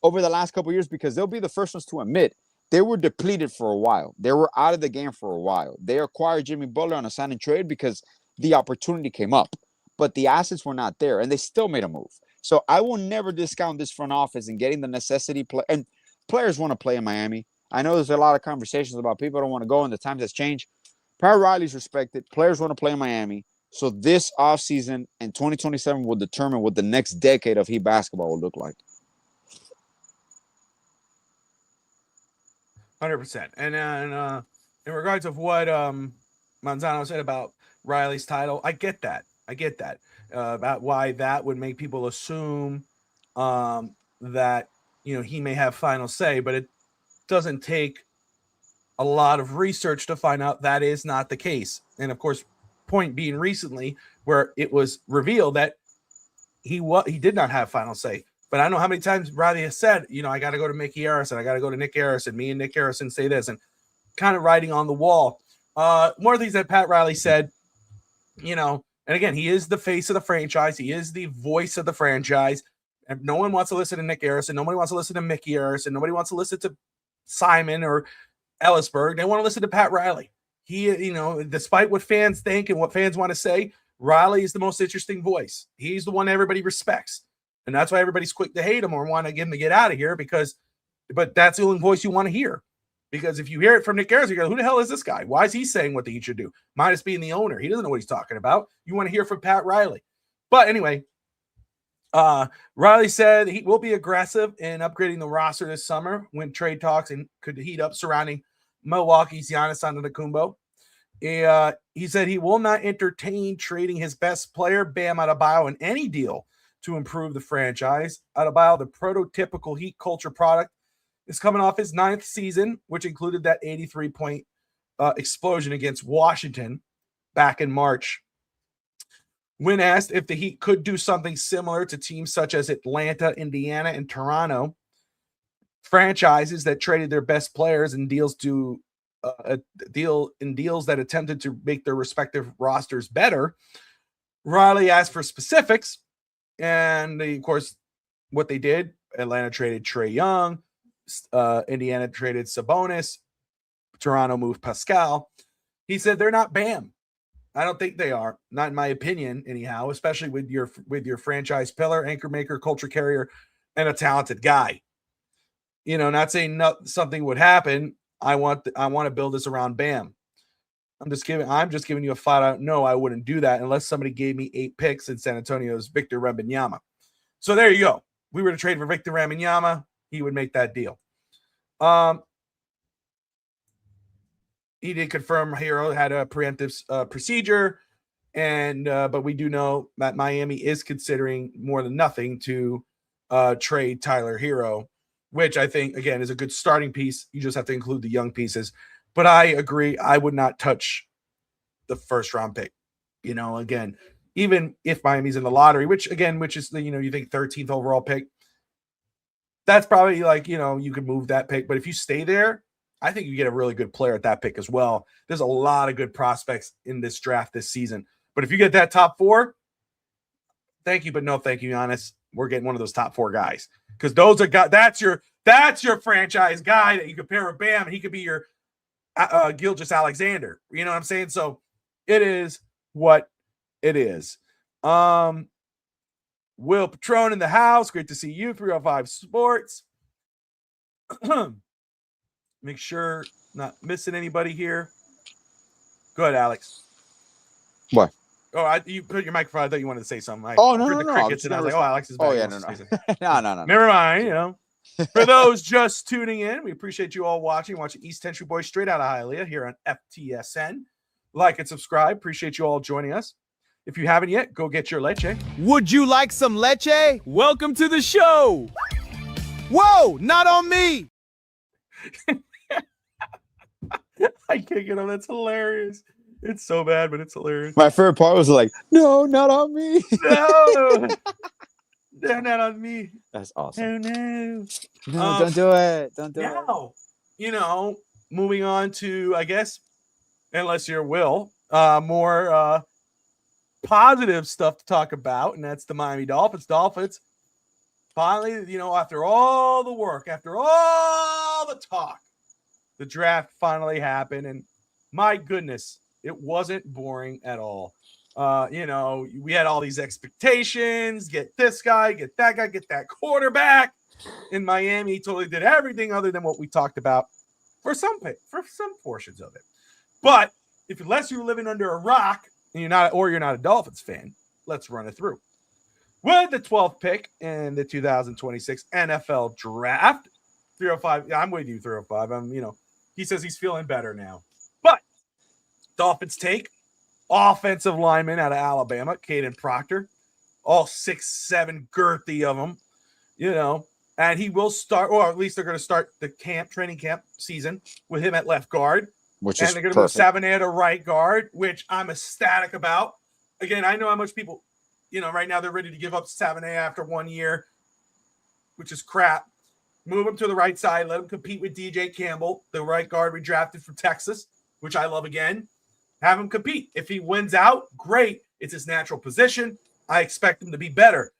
over the last couple of years because they'll be the first ones to admit they were depleted for a while. They were out of the game for a while. They acquired Jimmy Butler on a sign and trade because the opportunity came up, but the assets were not there, and they still made a move. So I will never discount this front office and getting the necessity play. And players want to play in Miami. I know there's a lot of conversations about people don't want to go, and the times has changed. Pat Riley's respected. Players want to play in Miami. So this offseason and 2027 will determine what the next decade of Heat basketball will look like. 100%. And in regards of what Manzano said about Riley's title, I get that. About why that would make people assume that, you know, he may have final say, but it doesn't take a lot of research to find out that is not the case. And of course, point being recently where it was revealed that he did not have final say. But I don't know how many times Riley has said, you know, I got to go to Mickey Harrison. I got to go to Nick Harrison. Me and Nick Harrison say this, and kind of writing on the wall. More things that Pat Riley said, you know, and again, he is the face of the franchise. He is the voice of the franchise. And no one wants to listen to Nick Harrison. Nobody wants to listen to Mickey Harrison. Nobody wants to listen to Simon or Ellisberg. They want to listen to Pat Riley. He, you know, despite what fans think and what fans want to say, Riley is the most interesting voice. He's the one everybody respects. And that's why everybody's quick to hate him or want to get him to get out of here but that's the only voice you want to hear. Because if you hear it from Nick Harrison, you go, who the hell is this guy? Why is he saying what he should do? Minus being the owner. He doesn't know what he's talking about. You want to hear from Pat Riley. But anyway, Riley said he will be aggressive in upgrading the roster this summer when trade talks and could heat up surrounding Milwaukee's Giannis Antetokounmpo. He said he will not entertain trading his best player, Bam Adebayo, in any deal to improve the franchise. Adebayo, the prototypical Heat culture product, is coming off his 9th season, which included that 83-point explosion against Washington back in March. When asked if the Heat could do something similar to teams such as Atlanta, Indiana, and Toronto, franchises that traded their best players in deals that attempted to make their respective rosters better, Riley asked for specifics. And of course, what they did, Atlanta traded Trae Young, Indiana traded Sabonis, Toronto moved Pascal. He said they're not Bam. I don't think they are, not in my opinion, anyhow, especially with your franchise pillar, anchor maker, culture carrier, and a talented guy. You know, not saying something would happen. I want to build this around Bam. I'm just giving you a flat out no, I wouldn't do that unless somebody gave me 8 picks in San Antonio's Victor Wembanyama. So there you go. We were to trade for Victor Wembanyama, he would make that deal. He did confirm Hero had a preemptive procedure, and but we do know that Miami is considering more than nothing to trade Tyler Hero, which I think, again, is a good starting piece. You just have to include the young pieces. But I agree, I would not touch the first round pick. You know, again, even if Miami's in the lottery, which is the, you know, you think 13th overall pick, that's probably like, you know, you could move that pick. But if you stay there, I think you get a really good player at that pick as well. There's a lot of good prospects in this draft this season. But if you get that top 4, thank you, but no thank you, Giannis. We're getting one of those top 4 guys. Because those are guys, that's your franchise guy that you can pair with Bam, and he could be your Gilgeous Alexander. You know what I'm saying? So it is what it is. Will Patron in the house. Great to see you. 305 Sports. Make sure not missing anybody here. Go ahead, Alex. What? Oh, you put your microphone. I thought you wanted to say something. I no. the crickets, and I was like, oh, Alex is back. Oh, yeah, no. Never mind, you know. For those just tuning in, we appreciate you all watching East Country Boys straight out of Hialeah here on FTSN. Like and subscribe. Appreciate you all joining us. If you haven't yet, go get your leche. Would you like some leche? Welcome to the show. Whoa, not on me. I can't get on. That's hilarious. It's so bad, but it's hilarious. My favorite part was like, no, not on me. No. They're not on me. That's awesome. Oh, no. No, don't do it. Don't do it. Now, you know, moving on to, I guess, unless you're Will, more positive stuff to talk about, and that's the Miami Dolphins. Dolphins, finally, you know, after all the work, after all the talk, the draft finally happened, and my goodness, it wasn't boring at all. We had all these expectations, get this guy, get that quarterback. In Miami, he totally did everything other than what we talked about for some portions of it. But unless you're living under a rock and you're not a Dolphins fan, let's run it through. With the 12th pick in the 2026 NFL draft, 305. Yeah, I'm with you, 305. He says he's feeling better now. But Dolphins take offensive lineman out of Alabama, Caden Proctor, all 6'7", girthy of them, and he will start, or at least they're going to start the training camp season with him at left guard. And they're going to move Savannah to right guard, which I'm ecstatic about. Again, I know how much people, right now they're ready to give up Savannah after 1 year, which is crap. Move him to the right side. Let him compete with DJ Campbell, the right guard we drafted from Texas, which I love again. Have him compete. If he wins out, great. It's his natural position. I expect him to be better.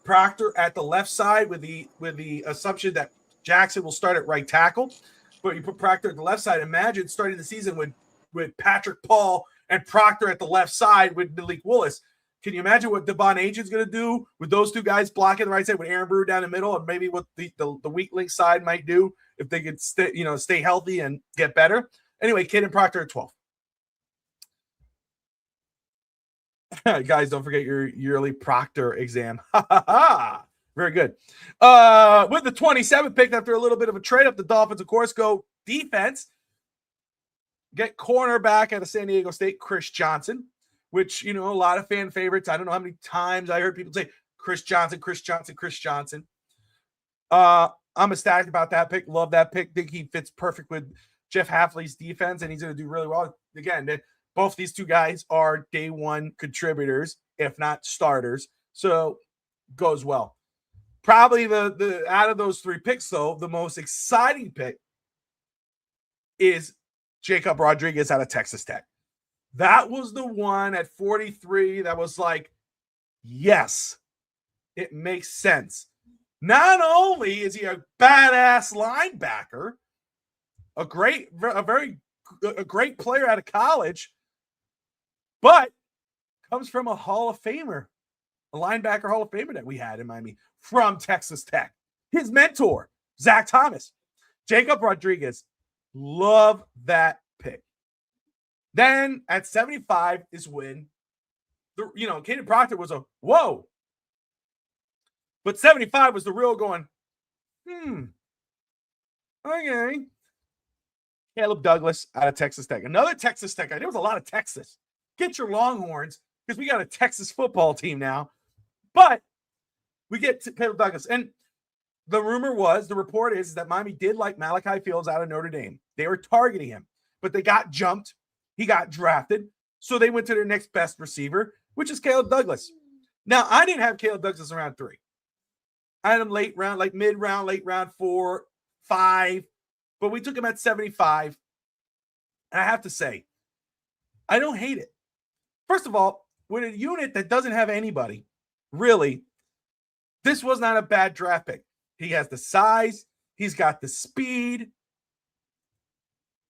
Proctor at the left side with the assumption that Jackson will start at right tackle. But you put Proctor at the left side. Imagine starting the season with Patrick Paul and Proctor at the left side with Malik Willis. Can you imagine what Devon Anchin's going to do with those two guys blocking the right side with Aaron Brewer down the middle, and maybe what the weak link side might do if they could stay healthy and get better? Anyway, Caden Proctor at 12. Guys, don't forget your yearly Proctor exam. Very good. With the 27th pick, after a little bit of a trade up, the Dolphins, of course, go defense. Get cornerback out of San Diego State, Chris Johnson, which, a lot of fan favorites. I don't know how many times I heard people say Chris Johnson. I'm ecstatic about that pick. Love that pick. Think he fits perfect with Jeff Hafley's defense, and he's going to do really well. Again, both these two guys are day one contributors, if not starters. So goes well. Probably the out of those three picks, though, the most exciting pick is Jacob Rodriguez out of Texas Tech. That was the one at 43 that was like, yes, it makes sense. Not only is he a badass linebacker, a great player out of college, but comes from a Hall of Famer, a linebacker Hall of Famer that we had in Miami from Texas Tech. His mentor, Zach Thomas. Jacob Rodriguez, love that pick. Then at 75 is when Caden Proctor was a whoa. But 75 was the real going, okay. Caleb Douglas out of Texas Tech. Another Texas Tech guy. There was a lot of Texas. Get your Longhorns, because we got a Texas football team now. But we get to Caleb Douglas. And the report is that Miami did like Malachi Fields out of Notre Dame. They were targeting him, but they got jumped. He got drafted. So they went to their next best receiver, which is Caleb Douglas. Now, I didn't have Caleb Douglas in round 3. I had him late round, like mid-round, late round 4, 5. But we took him at 75. And I have to say, I don't hate it. First of all, with a unit that doesn't have anybody, really, this was not a bad draft pick. He has the size, he's got the speed,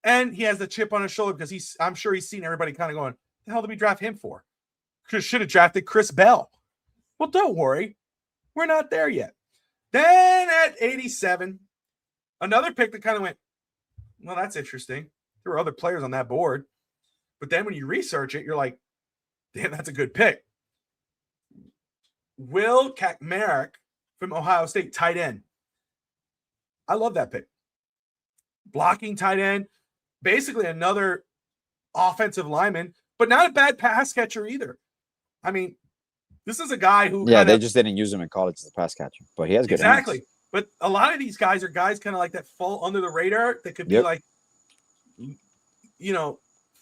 and he has the chip on his shoulder because I'm sure he's seen everybody kind of going, the hell did we draft him for? Should have drafted Chris Bell. Well, don't worry. We're not there yet. Then at 87, another pick that kind of went, well, that's interesting. There were other players on that board. But then when you research it, you're like, damn, that's a good pick. Will Kaczmarek from Ohio State, tight end. I love that pick. Blocking tight end. Basically another offensive lineman, but not a bad pass catcher either. I mean, this is a guy who they just didn't use him in college as a pass catcher, but he has good exactly. hands. But a lot of these guys are guys kind of like that fall under the radar that could be like,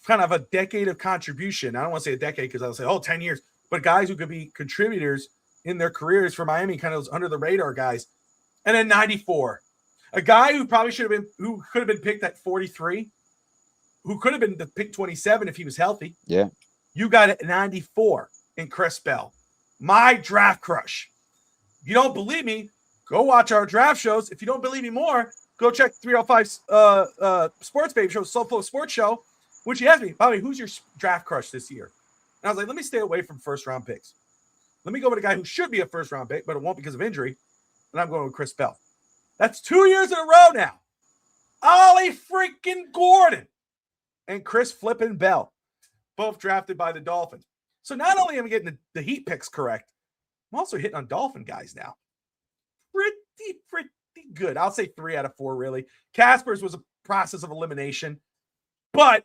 kind of a decade of contribution. I don't want to say a decade because I'll say, 10 years, but guys who could be contributors in their careers for Miami, kind of those under the radar guys. And then 94, a guy who probably who could have been picked at 43, who could have been the pick 27 if he was healthy. Yeah. You got it at 94 in Chris Bell. My draft crush. You don't believe me? Go watch our draft shows. If you don't believe me more, go check 305 Sports Babe Show, Soulful Sports Show, which he asked me, Bobby, who's your draft crush this year? And I was like, let me stay away from first-round picks. Let me go with a guy who should be a first-round pick, but it won't because of injury. And I'm going with Chris Bell. That's 2 years in a row now. Ollie freaking Gordon and Chris flipping Bell, both drafted by the Dolphins. So not only am I getting the Heat picks correct, I'm also hitting on Dolphin guys now. Pretty good. I'll say 3 out of 4, really. Casper's was a process of elimination, but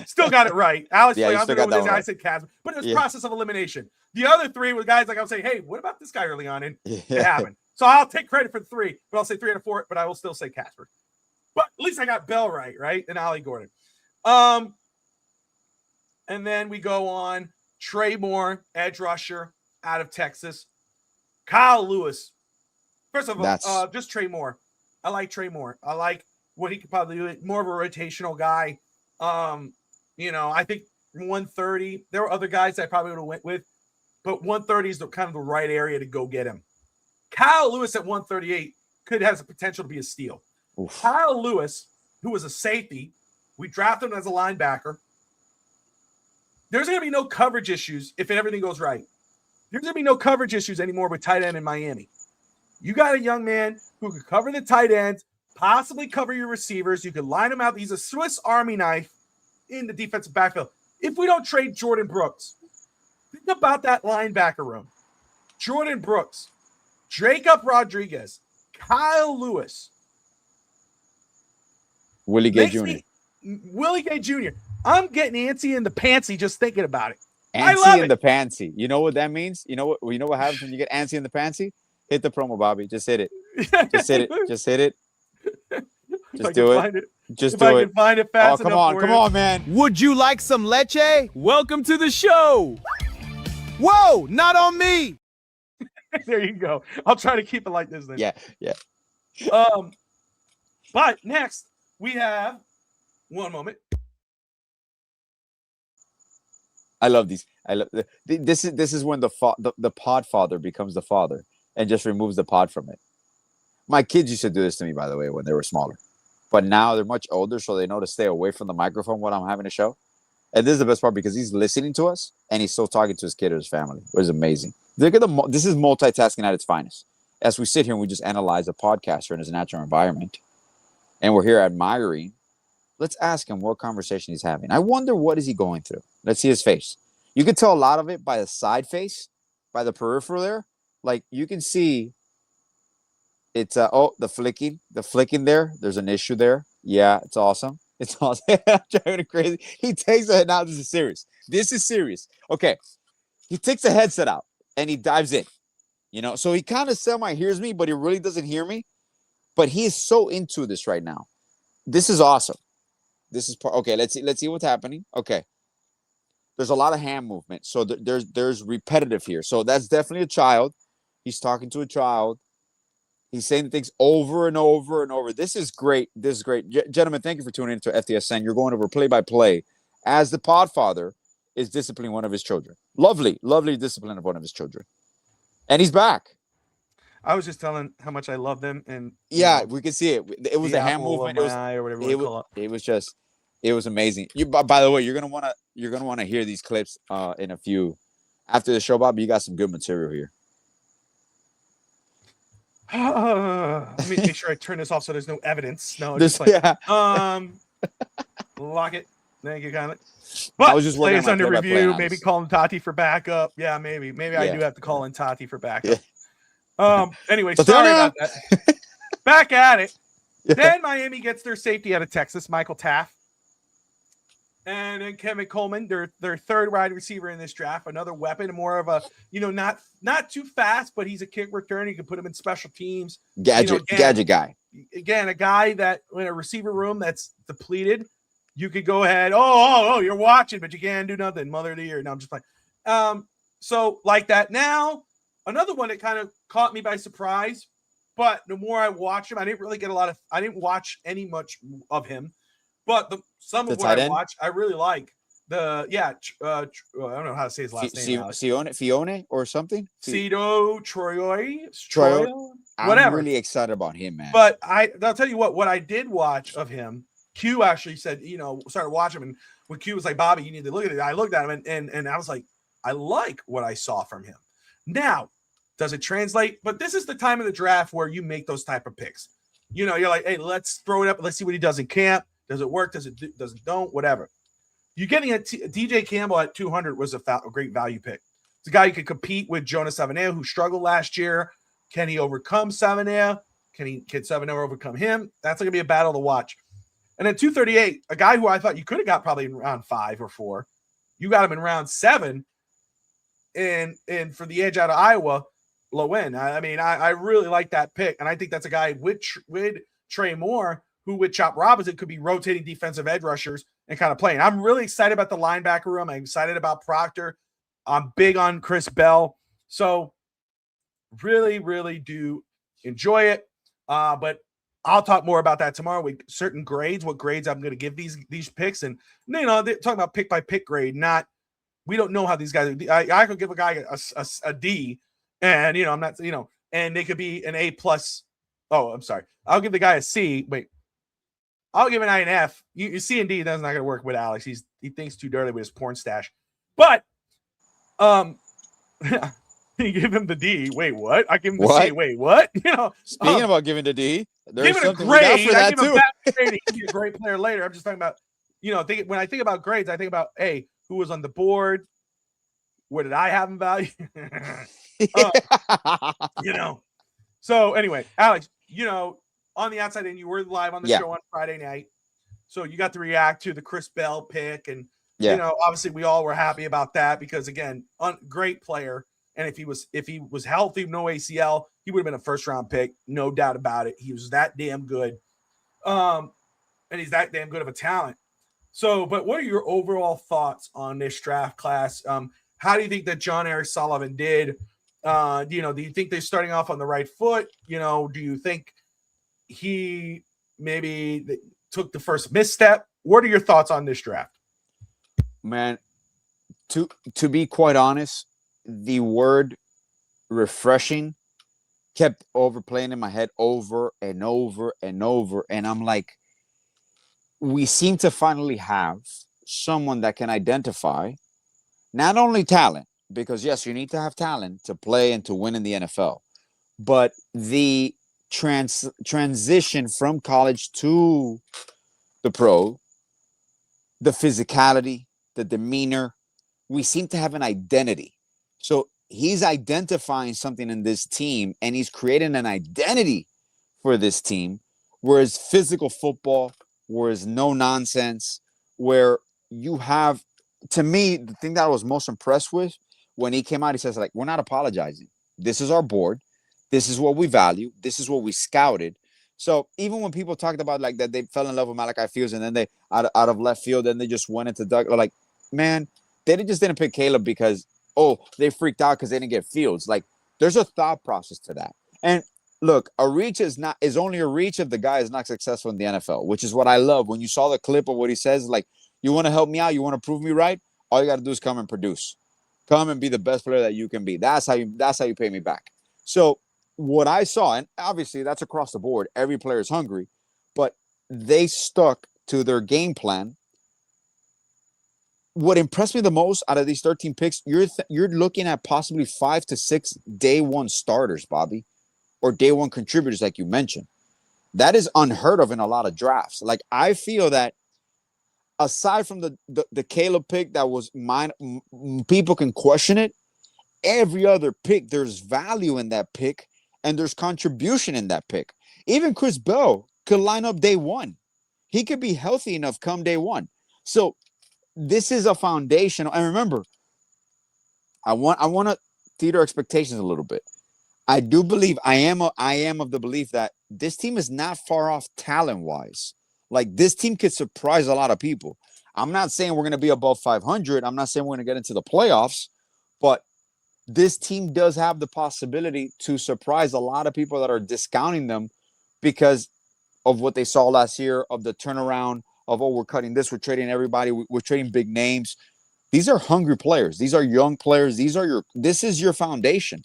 still got it right. Alex, Yeah, I'm going to go with this guy. right. I said Casper, but it was process of elimination. The other 3 were guys like I would say, hey, what about this guy early on? And it happened. So I'll take credit for the 3, but I'll say 3 out of 4, but I will still say Casper. But at least I got Bell right? And Ollie Gordon. And then we go on Trey Moore, edge rusher out of Texas. Kyle Lewis. First of all, just Trey Moore. I like Trey Moore. I like what he could probably do. More of a rotational guy. I think 130. There were other guys I probably would have went with, but 130 is kind of the right area to go get him. Kyle Lewis at 138 could have the potential to be a steal. Oof. Kyle Lewis, who was a safety, we drafted him as a linebacker. There's going to be no coverage issues if everything goes right. There's going to be no coverage issues anymore with tight end in Miami. You got a young man who could cover the tight ends, possibly cover your receivers. You could line him out. He's a Swiss Army knife in the defensive backfield. If we don't trade Jordan Brooks, think about that linebacker room. Jordan Brooks, Jacob Rodriguez, Kyle Lewis, Willie Gay Jr. Willie Gay Jr. I'm getting antsy in the pantsy just thinking about it. Antsy in the pantsy. You know what that means? You know what happens when you get antsy in the pantsy? Hit the promo, Bobby. Just hit it. Just hit it. Just hit it. Just do it. Just do it. I can find it fast enough. Come on, man. Would you like some leche? Welcome to the show. Whoa, not on me. There you go. I'll try to keep it like this then. Yeah. But next we have one moment. I love these. This is when the podfather becomes the father and just removes the pod from it. My kids used to do this to me, by the way, when they were smaller. But now they're much older, so they know to stay away from the microphone when I'm having a show. And this is the best part because he's listening to us and he's still talking to his kid or his family. It was amazing. This is multitasking at its finest. As we sit here and we just analyze a podcaster in his natural environment, and we're here admiring, let's ask him what conversation he's having. I wonder what is he going through. Let's see his face. You can tell a lot of it by the side face, by the peripheral there. Like you can see it's the flicking there. There's an issue there. Yeah, it's awesome. It's awesome. I'm driving it crazy. He takes it. Now this is serious. This is serious. Okay. He takes the headset out and he dives in. So he kind of semi hears me, but he really doesn't hear me. But he is so into this right now. This is awesome. This is okay. Let's see what's happening. Okay. There's a lot of hand movement. So there's repetitive here. So that's definitely a child. He's talking to a child. He's saying things over and over and over. This is great. This is great. Gentlemen, thank you for tuning into FTSN. You're going over play-by-play as the podfather is disciplining one of his children. Lovely discipline of one of his children. And he's back. I was just telling how much I love them. And we can see it. It was the hand movement. It was amazing. By the way, you're gonna want to hear these clips in a few after the show, Bob. You got some good material here. Let me make sure I turn this off so there's no evidence. No, lock it. Thank you, kindly. But I was just working under review. Maybe calling Tati for backup. Yeah, maybe I do have to call in Tati for backup. Yeah. Anyway, sorry about that. Back at it. Yeah. Then Miami gets their safety out of Texas, Michael Taft. And then Kevin Coleman, their third wide receiver in this draft, another weapon, more of a, not too fast, but he's a kick returner. You can put him in special teams. Gadget guy. Again, a guy that in a receiver room that's depleted, you could go ahead. Oh, you're watching, but you can't do nothing. Mother of the year. No, I'm just like, so like that. Now, another one that kind of caught me by surprise, but the more I watch him, I didn't watch any much of him. But some of what I watch, I really like. I don't know how to say his last name. Fione or something? Troyo, whatever. I'm really excited about him, man. But I'll tell you what I did watch of him, Q actually said, started watching him. And when Q was like, Bobby, you need to look at it. I looked at him and I was like, I like what I saw from him. Now, does it translate? But this is the time of the draft where you make those type of picks. You know, you're like, hey, let's throw it up. Let's see what he does in camp. Does it work? Does it don't? Whatever. You're getting a DJ Campbell at 200 was a great value pick. It's a guy you could compete with Jonas Savanair, who struggled last year. Can he overcome Savanair? Can Savanair overcome him? That's going to be a battle to watch. And at 238, a guy who I thought you could have got probably in round 5 or 4. You got him in round 7. And for the edge out of Iowa, Lowen. I mean, I really like that pick. And I think that's a guy with Trey Moore, who with Chop Robinson could be rotating defensive edge rushers and kind of playing. I'm really excited about the linebacker room. I'm excited about Proctor. I'm big on Chris Bell. So really, really do enjoy it. But I'll talk more about that tomorrow with certain grades, what grades I'm going to give these picks. And, you know, they're talking about pick by pick grade, we don't know how these guys are. I could give a guy a D, and, you know, I'm not, you know, and they could be an A plus. Oh, I'm sorry. I'll give the guy a C. Wait, I'll give an I and F. You C and D, that's not going to work with Alex. He thinks too dirty with his porn stash. But, you give him the D. Wait, what? I give him the C. Wait, what? You know, speaking about giving the D, there's give it a grade. I give him a bad grade. He can be a great player later. I'm just talking about, you know, when I think about grades, I think about, hey, who was on the board? Where did I have him value? You know. So anyway, Alex, you know, on the outside, and you were live on the show on Friday night, so you got to react to the Chris Bell pick, and you know, obviously, we all were happy about that because, again, great player. And if he was healthy, no ACL, he would have been a first-round pick, no doubt about it. He was that damn good, and he's that damn good of a talent. So, but what are your overall thoughts on this draft class? How do you think that John Eric Sullivan did? Do you think they're starting off on the right foot? You know, do you think he maybe took the first misstep? What are your thoughts on this draft? Man, to be quite honest, the word refreshing kept overplaying in my head over and over and over. And I'm like, we seem to finally have someone that can identify not only talent, because yes, you need to have talent to play and to win in the NFL, but the transition from college to the pro, the physicality, the demeanor, we seem to have an identity. So he's identifying something in this team, and he's creating an identity for this team, whereas physical football, whereas no nonsense, where you have, to me, the thing that I was most impressed with when he came out, he says, like, we're not apologizing. This is our board. This is what we value. This is what we scouted. So even when people talked about like that, they fell in love with Malachi Fields, and then they out of left field, then they just went into Doug. Like, man, they just didn't pick Caleb because, they freaked out because they didn't get Fields. Like, there's a thought process to that. And look, a reach is only a reach if the guy is not successful in the NFL, which is what I love. When you saw the clip of what he says, like, you want to help me out, you want to prove me right, all you got to do is come and produce. Come and be the best player that you can be. That's how you pay me back. So what I saw, and obviously that's across the board, every player is hungry, but they stuck to their game plan. What impressed me the most out of these 13 picks, you're looking at possibly 5 to 6 day one starters, Bobby, or day one contributors, like you mentioned. That is unheard of in a lot of drafts. Like, I feel that aside from the Caleb pick that was mine, people can question it. Every other pick, there's value in that pick, and there's contribution in that pick. Even Chris Bell could line up day one. He could be healthy enough come day one. So this is a foundational. And remember, I want to theater expectations a little bit. I do believe I am of the belief that this team is not far off talent-wise. Like, this team could surprise a lot of people. I'm not saying we're going to be above 500. I'm not saying we're going to get into the playoffs, but this team does have the possibility to surprise a lot of people that are discounting them because of what they saw last year, of the turnaround, of, we're cutting this, we're trading everybody, we're trading big names. These are hungry players. These are young players. This is your foundation.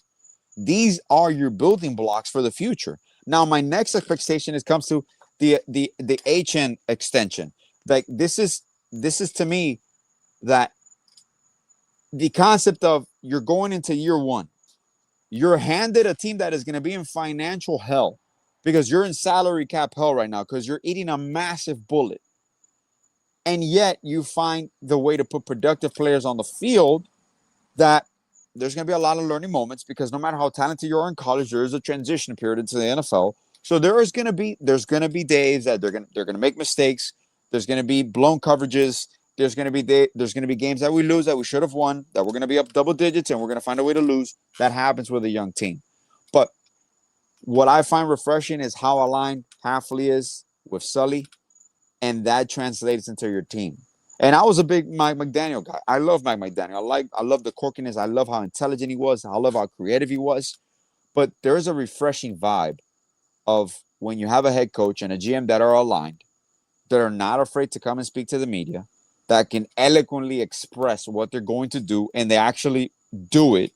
These are your building blocks for the future. Now, my next expectation comes to the HN extension. Like, this is to me that the concept of you're going into year one. You're handed a team that is going to be in financial hell because you're in salary cap hell right now because you're eating a massive bullet. And yet you find the way to put productive players on the field that there's going to be a lot of learning moments because no matter how talented you are in college, there is a transition period into the NFL. So there's going to be days that they're going to make mistakes. There's going to be blown coverages. There's going to be games that we lose that we should have won, that we're going to be up double digits and we're going to find a way to lose. That happens with a young team. But what I find refreshing is how aligned Halfley is with Sully, and that translates into your team. And I was a big Mike McDaniel guy. I love Mike McDaniel. I love the quirkiness. I love how intelligent he was. I love how creative he was. But there is a refreshing vibe of when you have a head coach and a GM that are aligned, that are not afraid to come and speak to the media, that can eloquently express what they're going to do, and they actually do it.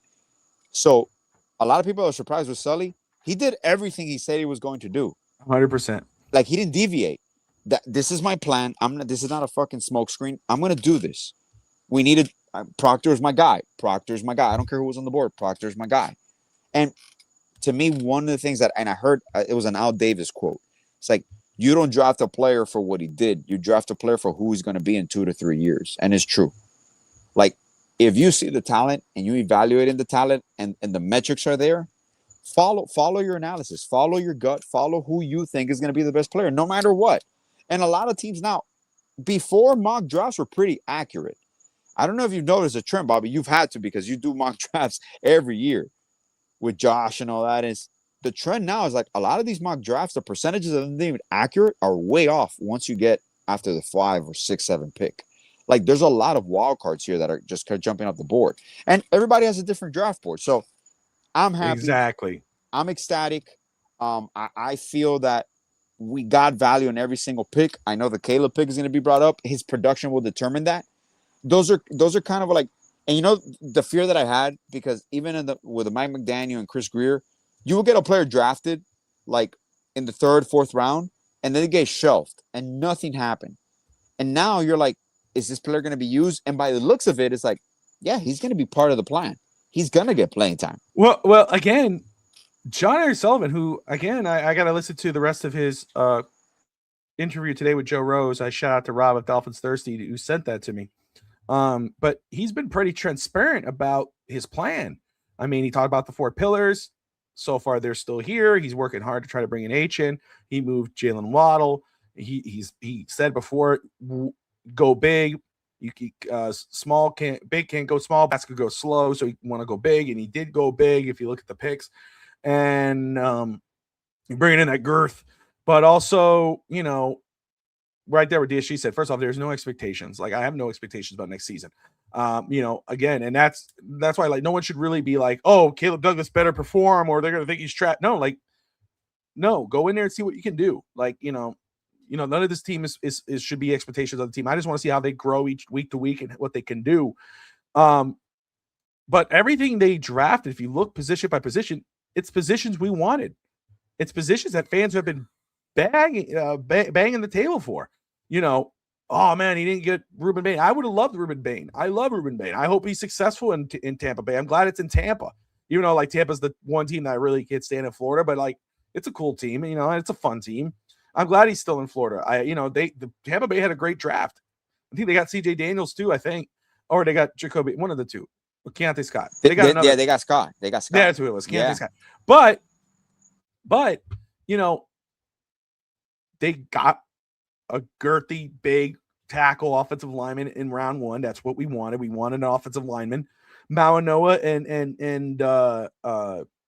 So a lot of people are surprised with Sully. He did everything he said he was going to do. 100%. Like, he didn't deviate. This is my plan. This is not a fucking smokescreen. I'm going to do this. We needed Proctor's my guy. Proctor's my guy. I don't care who was on the board. Proctor's my guy. And to me, one of the things and I heard it was an Al Davis quote. It's like, you don't draft a player for what he did. You draft a player for who he's going to be in 2 to 3 years. And it's true. Like, if you see the talent and you evaluate the talent and the metrics are there, follow your analysis, follow your gut, follow who you think is going to be the best player, no matter what. And a lot of teams now, before mock drafts were pretty accurate. I don't know if you've noticed a trend, Bobby. You've had to because you do mock drafts every year with Josh and all that. Is the trend now is like a lot of these mock drafts, the percentages of them being accurate are way off once you get after the 5 or 6, 7 pick. Like, there's a lot of wild cards here that are just kind of jumping off the board. And everybody has a different draft board. So I'm happy. Exactly. I'm ecstatic. I feel that we got value in every single pick. I know the Caleb pick is going to be brought up. His production will determine that. Those are kind of like, and you know, the fear that I had, because even with the Mike McDaniel and Chris Greer, you will get a player drafted like in the 3rd, 4th round, and then they get shelved and nothing happened. And now you're like, is this player going to be used? And by the looks of it, it's like, yeah, he's going to be part of the plan. He's going to get playing time. Well, again, John R. Sullivan, who, again, I got to listen to the rest of his interview today with Joe Rose. I shout out to Rob of Dolphins Thirsty who sent that to me. But he's been pretty transparent about his plan. I mean, he talked about the 4 pillars. So far, they're still here. He's working hard to try to bring an H in. He moved Jalen Waddle. He said before, go big. You small can't, big can't go small. Bats could go slow. So he want to go big, and he did go big. If you look at the picks, and bringing in that girth, but also, you know, right there what DSG said. First off, there's no expectations. Like, I have no expectations about next season. You know, again, and that's why, like, no one should really be like, oh, Caleb Douglas better perform or they're gonna think he's trapped. No, like, no, go in there and see what you can do. Like, you know, none of this team is should be expectations of the team. I just want to see how they grow each week to week and what they can do. But everything they drafted, if you look position by position, it's positions we wanted. It's positions that fans have been banging the table for. You know, oh man, he didn't get Ruben Bain. I would have loved Ruben Bain. I love Ruben Bain. I hope he's successful in Tampa Bay. I'm glad it's in Tampa. Even though, like, Tampa's the one team that I really can't stand in Florida, but like, it's a cool team, you know, and it's a fun team. I'm glad he's still in Florida. The Tampa Bay had a great draft. I think they got CJ Daniels too, I think. Or they got Jacoby, one of the two. Or Keontae Scott. They got Scott. They got Scott. Yeah, that's who it was. Keontae Scott. But, you know, they got a girthy, big tackle offensive lineman in round 1. That's what we wanted. We wanted an offensive lineman. Mauanoa and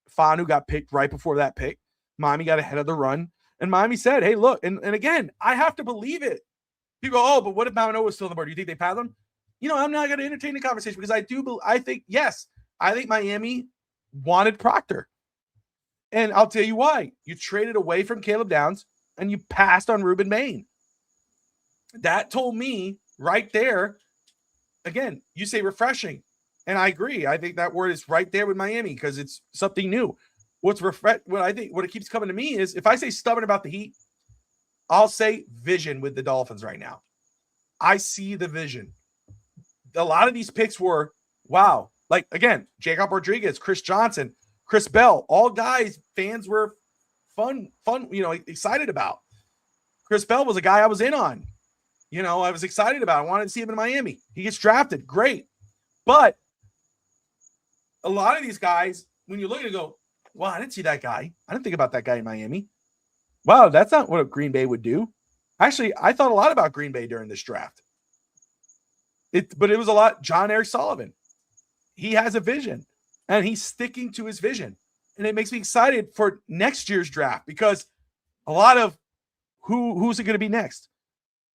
Fanu got picked right before that pick. Miami got ahead of the run. And Miami said, hey, look, and again, I have to believe it. People go, oh, but what if Mauanoa was still on the board? Do you think they passed him? You know, I'm not going to entertain the conversation because I think Miami wanted Proctor. And I'll tell you why. You traded away from Caleb Downs and you passed on Ruben Bain. That told me right there, again, you say refreshing. And I agree. I think that word is right there with Miami because it's something new. What it keeps coming to me is, if I say stubborn about the Heat, I'll say vision with the Dolphins right now. I see the vision. A lot of these picks were wow. Like, again, Jacob Rodriguez, Chris Johnson, Chris Bell, all guys fans were fun, excited about. Chris Bell was a guy I was in on. I was excited about. I wanted to see him in Miami. He gets drafted. Great. But a lot of these guys, when you look at it, go, wow, I didn't see that guy. I didn't think about that guy in Miami. Wow, that's not what a Green Bay would do. Actually, I thought a lot about Green Bay during this draft. But it was a lot. John Eric Sullivan. He has a vision, and he's sticking to his vision. And it makes me excited for next year's draft because a lot of who's it going to be next?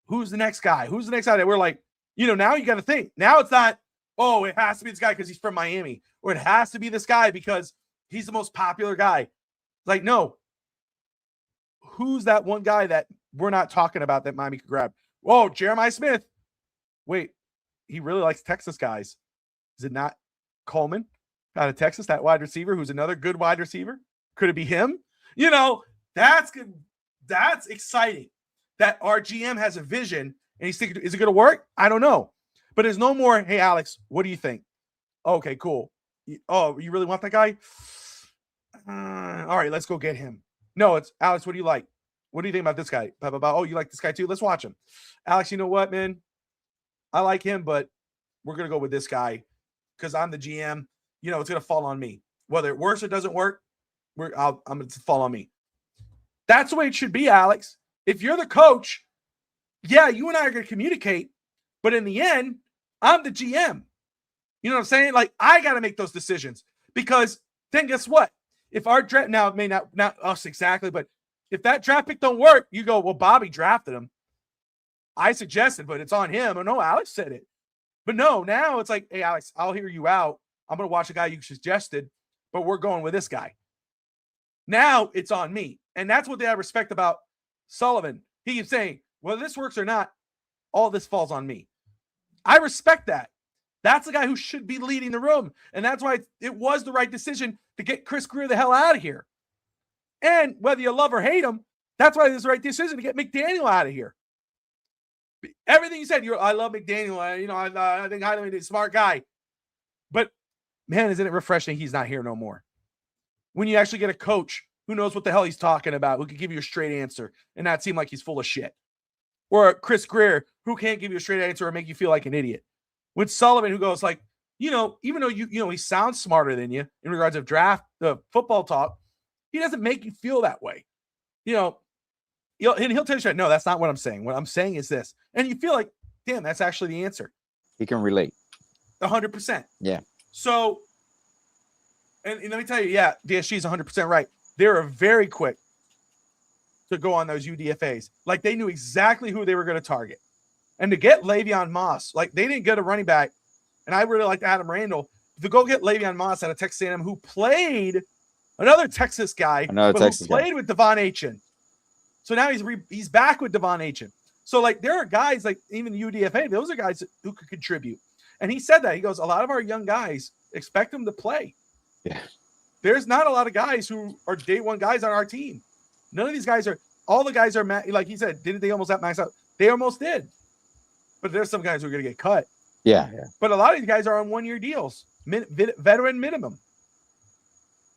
Who's the next guy? Who's the next guy that we're like, now you got to think. Now it's not, oh, it has to be this guy because he's from Miami, or it has to be this guy because he's the most popular guy. Like, no. Who's that one guy that we're not talking about that Miami could grab? Whoa, Jeremiah Smith. Wait, he really likes Texas guys. Is it not Coleman out of Texas, that wide receiver who's another good wide receiver? Could it be him? That's good. That's exciting that our GM has a vision and he's thinking, is it going to work? I don't know. But there's no more, hey, Alex, what do you think? Okay, cool. Oh, you really want that guy? All right, let's go get him. No, it's Alex, what do you like? What do you think about this guy? Oh, you like this guy too? Let's watch him. Alex, you know what, man? I like him, but we're going to go with this guy because I'm the GM. It's going to fall on me. Whether it works or doesn't work, I'm going to fall on me. That's the way it should be, Alex. If you're the coach, yeah, you and I are going to communicate, but in the end, I'm the GM. You know what I'm saying? Like, I got to make those decisions because then guess what? If our draft, now it may not us exactly, but if that draft pick don't work, you go, well, Bobby drafted him. I suggested, but it's on him. Or no, Alex said it. But no, now it's like, hey, Alex, I'll hear you out. I'm going to watch the guy you suggested, but we're going with this guy. Now it's on me. And that's what I respect about Sullivan. He keeps saying, whether this works or not, all this falls on me. I respect that. That's the guy who should be leading the room. And that's why it was the right decision to get Chris Greer the hell out of here. And whether you love or hate him, that's why it was the right decision to get McDaniel out of here. Everything you said, I love McDaniel. I think Heidelman is a smart guy. But, man, isn't it refreshing he's not here no more? When you actually get a coach who knows what the hell he's talking about, who can give you a straight answer and not seem like he's full of shit. Or Chris Greer, who can't give you a straight answer or make you feel like an idiot. With Sullivan, who goes like, even though he sounds smarter than you in regards of draft, football talk, he doesn't make you feel that way. And he'll tell you, no, that's not what I'm saying. What I'm saying is this. And you feel like, damn, that's actually the answer. He can relate. 100%. Yeah. So, and let me tell you, yeah, DSG is 100% right. They were very quick to go on those UDFAs. Like, they knew exactly who they were going to target. And to get Le'Veon Moss, like, they didn't get a running back. And I really liked Adam Randall. To go get Le'Veon Moss out of Texas A&M, who played another Texas guy, who played with Devon Achane. So now he's back with Devon Achane. So, like, there are guys, like, even the UDFA, those are guys who could contribute. And he said that. He goes, a lot of our young guys expect them to play. Yeah. There's not a lot of guys who are day one guys on our team. None of these guys are – all the guys are – like he said, didn't they almost have max out? They almost did. But there's some guys who are going to get cut. Yeah. But a lot of these guys are on one-year deals, veteran minimum.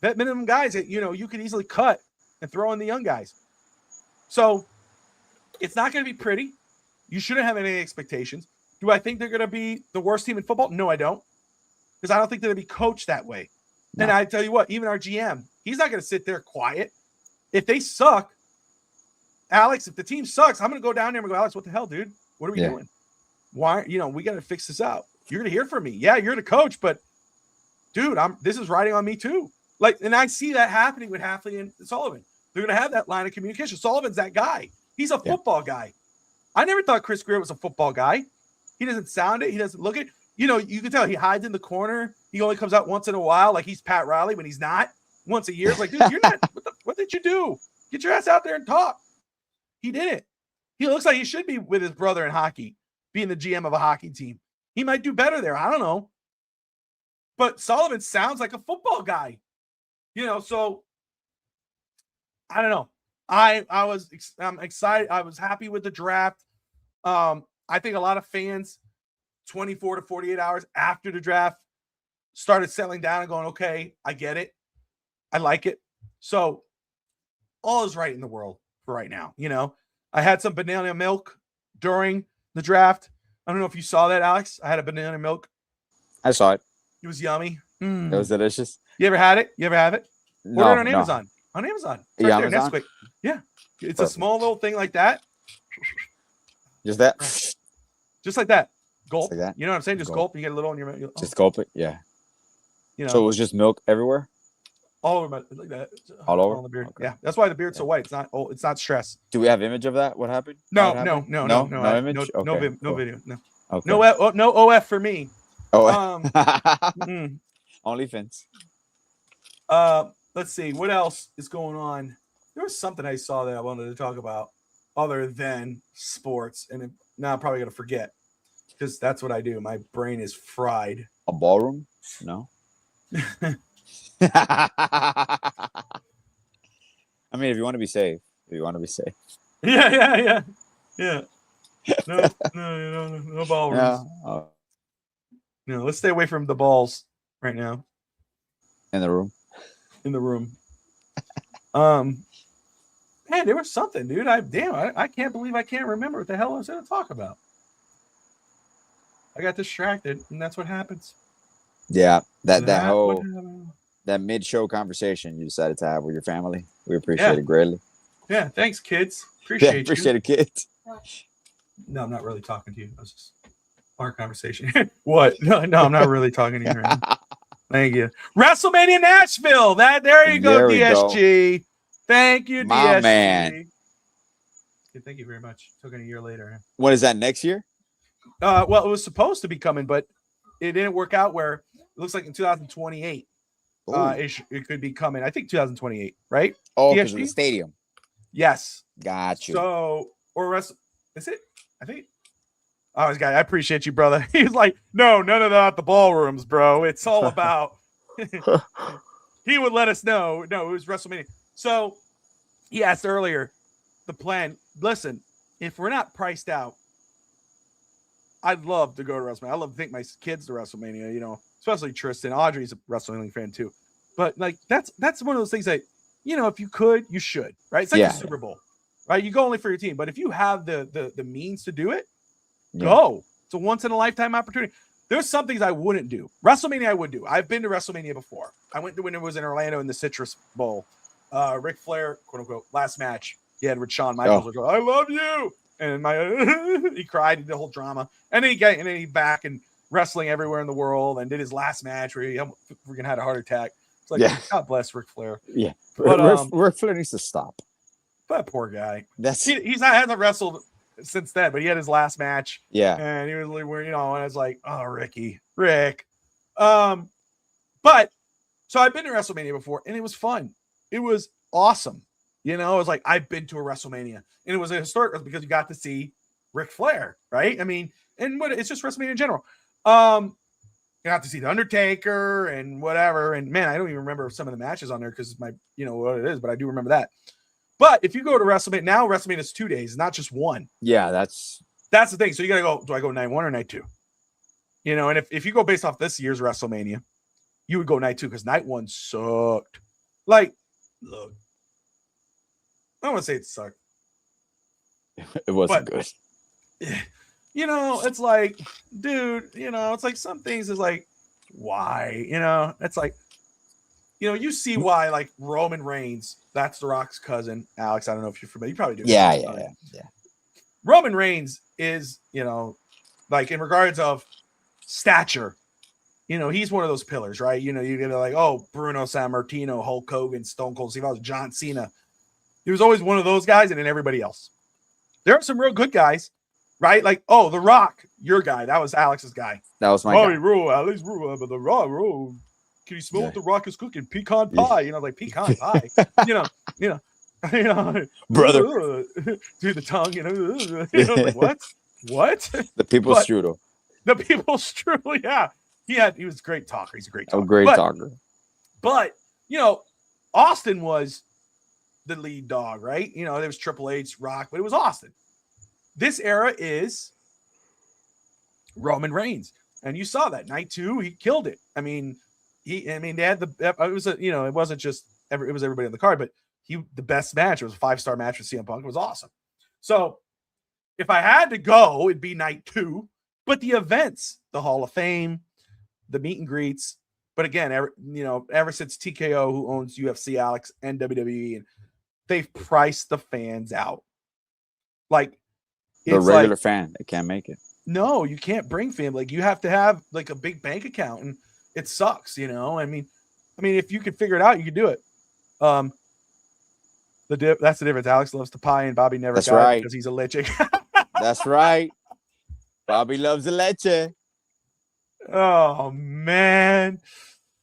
Vet minimum guys that, you can easily cut and throw in the young guys. So it's not going to be pretty. You shouldn't have any expectations. Do I think they're going to be the worst team in football? No, I don't. Because I don't think they're going to be coached that way. No. And I tell you what, even our GM, he's not going to sit there quiet. If they suck, Alex, if the team sucks, I'm going to go down there and go, Alex, what the hell, dude? What are we doing? Why? We got to fix this out. You're going to hear from me. Yeah, you're the coach, but dude, this is riding on me too. Like, and I see that happening with Hafley and Sullivan. They're going to have that line of communication. Sullivan's that guy. He's a football guy. I never thought Chris Greer was a football guy. He doesn't sound it. He doesn't look it. You can tell he hides in the corner. He only comes out once in a while, like he's Pat Riley when he's not. Once a year, it's like, dude, you're not. What did you do? Get your ass out there and talk. He didn't. He looks like he should be with his brother in hockey, being the GM of a hockey team. He might do better there. I don't know. But Sullivan sounds like a football guy. So I don't know. I'm excited. I was happy with the draft. I think a lot of fans 24 to 48 hours after the draft started settling down and going, okay, I get it. I like it. So all is right in the world for right now. You know, I had some banana milk during the draft. I don't know if you saw that, Alex. I had a banana milk. I saw it. It was yummy. It was delicious. You ever had it? You ever have it? No, Order it on no. Amazon. On Amazon. It's Yeah, right there, Amazon? Nesquik. Yeah. It's a Perfect. small little thing like that. Just that. Just like that. Gulp. like that? You know what I'm saying? Just Gulp. gulp. You get a little on your mouth. Just gulp it. Yeah. You know, So it was just milk everywhere. all over my, like that. All over? on the beard. Okay. Yeah. That's why the beard's so white. It's not it's not stress. Do we have image of that? What happened? No, How it no, happened? no, no, no, no image. No, Okay, no cool. video. No. Okay. No OF for me. Oh, Mm. OnlyFans. Let's see what else is going on. There was something I saw that I wanted to talk about other than sports, and now I'm probably gonna forget because that's what I do. My brain is fried. A ballroom? No. I mean, if you want to be safe, Yeah. No ballrooms. Yeah. Oh, No, let's stay away from the balls right now in the room. in the room. Man, there was something, dude. I can't believe I can't remember what the hell I was going to talk about. I got distracted, and that's what happens. Yeah, that That whole would happen. that mid-show conversation you decided to have with your family, we appreciate it greatly. Yeah, thanks, kids. Yeah, Appreciate you. appreciate it, kids. No, I'm not really talking to you. That was just our conversation. What? No, I'm not really talking to you right now. Thank you. WrestleMania Nashville. There you go, There we go. DSG. Thank you, My DSG. man. Yeah, thank you very much. Took it a year later. When is that next year? Well, it was supposed to be coming, but it didn't work out. Where it looks like in 2028, Ooh. it could be coming. I think 2028, right? Oh, because of the DSG? stadium. Yes. Got you. So, is it? I think. Oh, this guy, I appreciate you, brother. He's like, no, none of that at the ballrooms, bro. It's all about. He would let us know. No, it was WrestleMania. So he asked earlier the plan. Listen, if we're not priced out, I'd love to go to WrestleMania. I love to take my kids to WrestleMania, you know, especially Tristan. Audrey's a wrestling fan too. But like that's one of those things that, you know, if you could, you should, right? It's like the Super Bowl, right? You go only for your team. But if you have the means to do it, go. It's a once in a lifetime opportunity. There's some things I wouldn't do. WrestleMania I would do. I've been to WrestleMania before. I went to when it was in Orlando in the Citrus Bowl. Ric Flair, quote unquote, last match. He had with Shawn Michaels. I love you. And he cried, he did the whole drama. And then he back and wrestling everywhere in the world and did his last match where he freaking had a heart attack. It's like, God bless Ric Flair. Yeah. But Ric Flair needs to stop. That poor guy. He hasn't wrestled since then, but he had his last match. Yeah. And he was like, you know, and I was like, oh, Rick. But so I've been to WrestleMania before and it was fun. It was awesome. You know, it was like, I've been to a WrestleMania and it was a historic because you got to see Ric Flair, right? I mean, and it's just WrestleMania in general. You got to see The Undertaker and whatever. And man, I don't even remember some of the matches on there because you know what it is, but I do remember that. But if you go to WrestleMania, now WrestleMania is 2 days, not just one. Yeah, that's the thing. So you got to go, do I go night 1 or night 2? You know, and if you go based off this year's WrestleMania, you would go night 2 because night 1 sucked. Like, look, I don't want to say it sucked. it wasn't good. You know, it's like, dude, you know, it's like some things is like, why? You know, it's like, you know, you see why, like Roman Reigns, that's The Rock's cousin. Alex, I don't know if you're familiar. You probably do. Yeah. Roman Reigns is, you know, like in regards of stature, you know, he's one of those pillars, right? You know, you get like, oh, Bruno Sammartino, Hulk Hogan, Stone Cold Steve Austin, John Cena. He was always one of those guys, and then everybody else. There are some real good guys, right? Like, oh, The Rock, your guy. That was Alex's guy. That was my guy. He rule, Alex rule, but The Rock rule. Can you smell what The Rock is cooking? Pecan pie. You know, like pecan pie. you know, brother. Dude, the tongue, you know, like, what? The people's strudel. The people's strudel, yeah. He was a great talker. He's a great talker. A great talker. But, you know, Austin was the lead dog, right? You know, there was Triple H, Rock, but it was Austin. This era is Roman Reigns. And you saw that. Night 2, he killed it. I mean, I mean, they had it was it wasn't just it was everybody on the card, but the best match. It was a 5-star match with CM Punk. It was awesome. So if I had to go, it'd be night 2. But the events, the Hall of Fame, the meet and greets. But again, ever since TKO, who owns UFC, Alex, and WWE, and they've priced the fans out. Like the regular fan, they can't make it. No, you can't bring family. Like you have to have like a big bank account, and it sucks, I mean, if you could figure it out, you could do it. That's the difference. Alex loves to pie, and Bobby never. That's got right, because he's a leche. That's right. Bobby loves the leche. Oh man,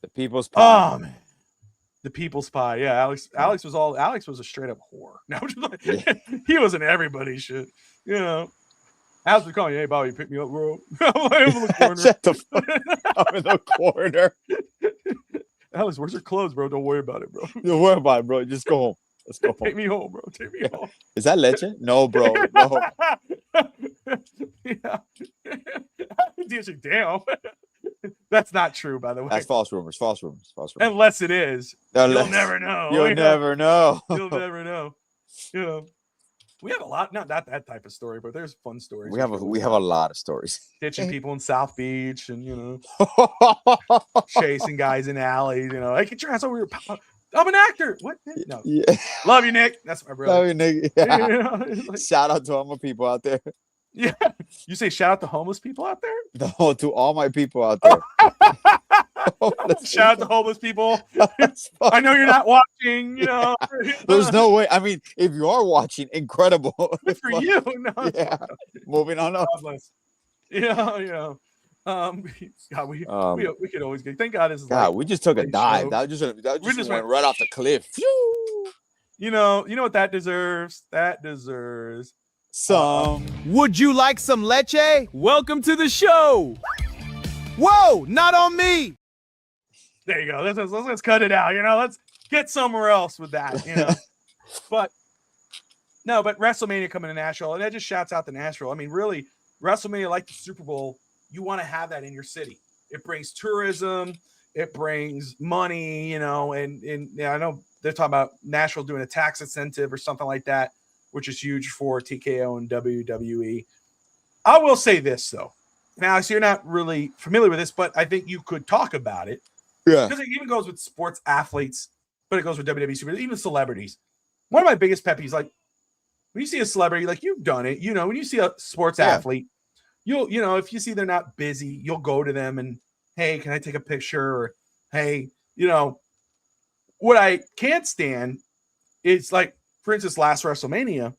the people's pie. Oh man, the people's pie. Yeah, Alex was a straight up whore. Now he wasn't everybody's shit. Alex was calling, hey Bobby, pick me up, bro. I'm in the corner. Shut the fuck. I'm in the corner. Alex, where's your clothes, bro? Don't worry about it, bro. Don't worry about it, bro. Just go home. Let's go home. Take me home, bro. Take me home. Is that leche? No, bro. No. Yeah. Damn. That's not true, by the way. That's false rumors. False rumors. Unless it is. You'll never know. You'll never know. You'll never know. We have a lot, not that type of story, but there's fun stories. We have a lot of stories. Ditching people in South Beach and chasing guys in alleys, I can transfer over your I'm an actor. What? No. Yeah. Love you, Nick. That's my brother. Love you, Nick. Yeah. Shout out to all my people out there. Yeah. You say shout out to homeless people out there? No, to all my people out there. Shout out to homeless people. I know you're not watching, There's no way. I mean, if you are watching, incredible. Good for you. No, yeah. Moving on up. Yeah. God, we could always get. Thank God this is. God, we just took a dive. Show. That just went right off the cliff. Phew. You know what that deserves? That deserves some. Would you like some leche? Welcome to the show. Whoa, not on me. There you go. Let's cut it out. Let's get somewhere else with that. But WrestleMania coming to Nashville, and that just shouts out to Nashville. I mean, really, WrestleMania, like the Super Bowl. You want to have that in your city. It brings tourism. It brings money, and I know they're talking about Nashville doing a tax incentive or something like that, which is huge for TKO and WWE. I will say this, though. Now, so you're not really familiar with this, but I think you could talk about it. Yeah. Because it even goes with sports athletes, but it goes with WWE, even celebrities. One of my biggest pet peeves, like, when you see a celebrity, like you've done it, when you see a sports athlete, you'll, if you see they're not busy, you'll go to them and, hey, can I take a picture? Or, hey, what I can't stand is, like, for instance, last WrestleMania,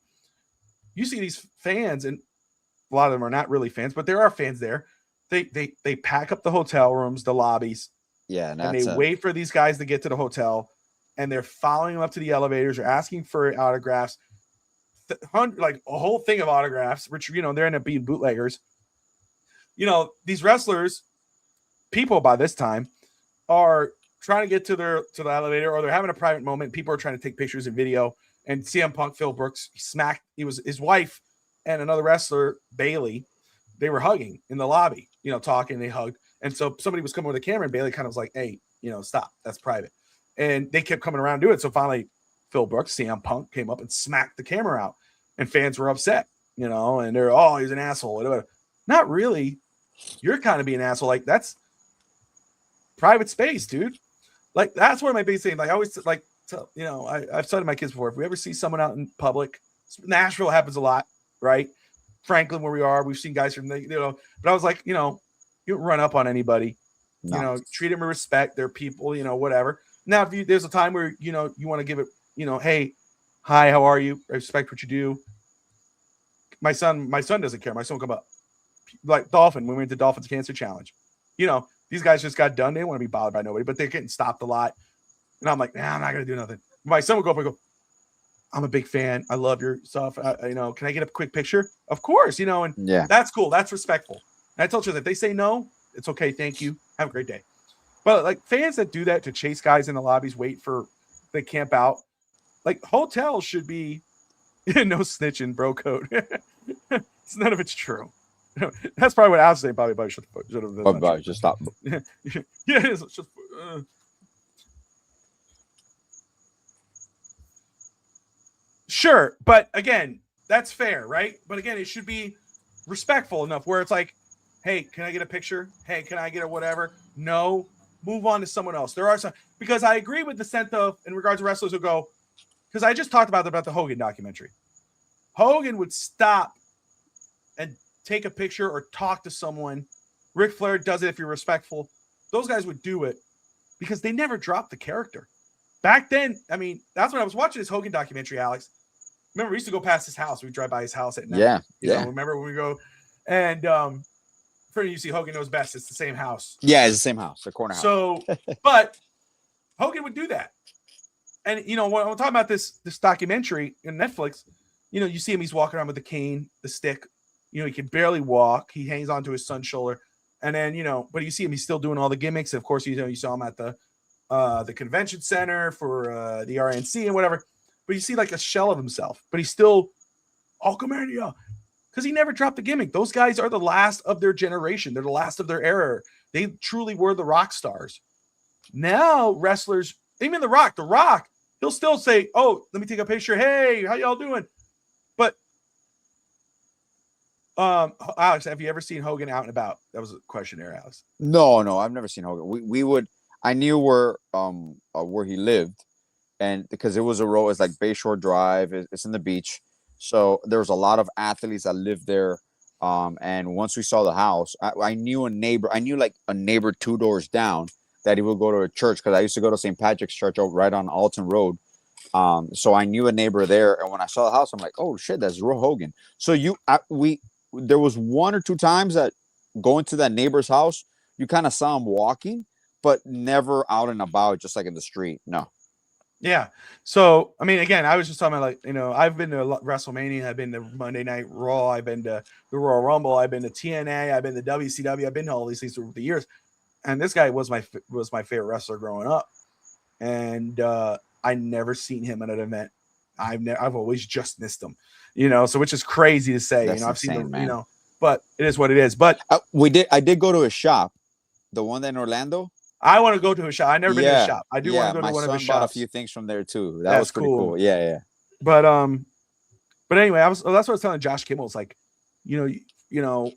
you see these fans, and a lot of them are not really fans, but there are fans there. They pack up the hotel rooms, the lobbies. Yeah. And they wait for these guys to get to the hotel, and they're following them up to the elevators or asking for autographs. Like a whole thing of autographs, which, they end up being bootleggers. These wrestlers, people by this time, are trying to get to the elevator, or they're having a private moment. People are trying to take pictures and video. And CM Punk, Phil Brooks, he was his wife and another wrestler, Bailey. They were hugging in the lobby, talking. They hugged. And so somebody was coming with a camera, and Bailey kind of was like, hey, stop. That's private. And they kept coming around to do it. So finally, Phil Brooks, CM Punk, came up and smacked the camera out. And fans were upset, and they're, oh, he's an asshole. Whatever. Not really. You're kind of being an asshole. Like, that's private space, dude. Like, that's one of my biggest things. Like, I always, like, I've said to my kids before, if we ever see someone out in public, Nashville happens a lot, right? Franklin, where we are, we've seen guys from but I was like, you don't run up on anybody, treat them with respect. They're people, whatever. Now, if there's a time where, you want to give it, hey, hi, how are you? I respect what you do. My son doesn't care. My son will come up, like Dolphin, when we went to Dolphins Cancer Challenge. These guys just got done. They don't want to be bothered by nobody, but they're getting stopped a lot. And I'm like, nah, I'm not going to do nothing. My son will go up and go, I'm a big fan. I love your stuff. Can I get a quick picture? Of course, and yeah, that's cool. That's respectful. And I told you that if they say no, it's okay. Thank you. Have a great day. But like fans that do that to chase guys in the lobbies, they camp out. Like hotels should be no snitching, bro code. None of it's true. That's probably what I was saying. Probably should have been. But just stop. Yeah, it's just, sure, but again, that's fair, right? But again, it should be respectful enough where it's like, hey, can I get a picture? Hey, can I get a whatever? No, move on to someone else. There are some, because I agree with the sense of, in regards to wrestlers who go, because I just talked about the Hogan documentary. Hogan would stop and take a picture or talk to someone. Ric Flair does it if you're respectful. Those guys would do it because they never dropped the character. Back then, I mean, that's when I was watching this Hogan documentary, Alex. Remember, we used to go past his house. We'd drive by his house at night. Yeah. You know, remember when we go, and for you see Hogan Knows Best, it's the same house. Yeah, it's the same house, the corner house. So, but Hogan would do that. And, you know, when I'm talking about this documentary in Netflix, you know, you see him, he's walking around with the cane, the stick. You know, he can barely walk. He hangs onto his son's shoulder. And then, you know, but you see him, he's still doing all the gimmicks. Of course, you know, you saw him at the convention center for the RNC and whatever. But you see like a shell of himself. But he's still, oh, come here, yeah. Because he never dropped the gimmick. Those guys are the last of their generation. They're the last of their era. They truly were the rock stars. Now, wrestlers, even The Rock, he'll still say, oh, let me take a picture. Hey, how y'all doing? But Alex, have you ever seen Hogan out and about? That was a question there, Alex. No, I've never seen Hogan. We would, I knew where he lived, and because it was a road, it's like Bayshore Drive, it's in the beach. So there was a lot of athletes that lived there. And once we saw the house, I knew I knew like a neighbor 2 doors down that he would go to a church, because I used to go to St. Patrick's Church right on Alton Road. So I knew a neighbor there, and when I saw the house, I'm like, oh shit, that's Ro Hogan. So there was 1 or 2 times that going to that neighbor's house, you kind of saw him walking, but never out and about, just like in the street. No. Yeah. So, I mean, again, I was just talking about, like, you know, I've been to WrestleMania, I've been to Monday Night Raw, I've been to the Royal Rumble, I've been to TNA, I've been to WCW, I've been to all these things over the years. And this guy was my favorite wrestler growing up. And I never seen him at an event. I've always just missed him, you know, so which is crazy to say. That's you know, I've insane, seen him, man. you know, but it is what it is. But I did go to a shop, the one in Orlando. I want to go to a shop. I've never been to a shop. I do want to go to one of the shops. My son bought a few things from there too. That was pretty cool. Yeah. But anyway, that's what I was telling Josh Kimmel. It's like, you know,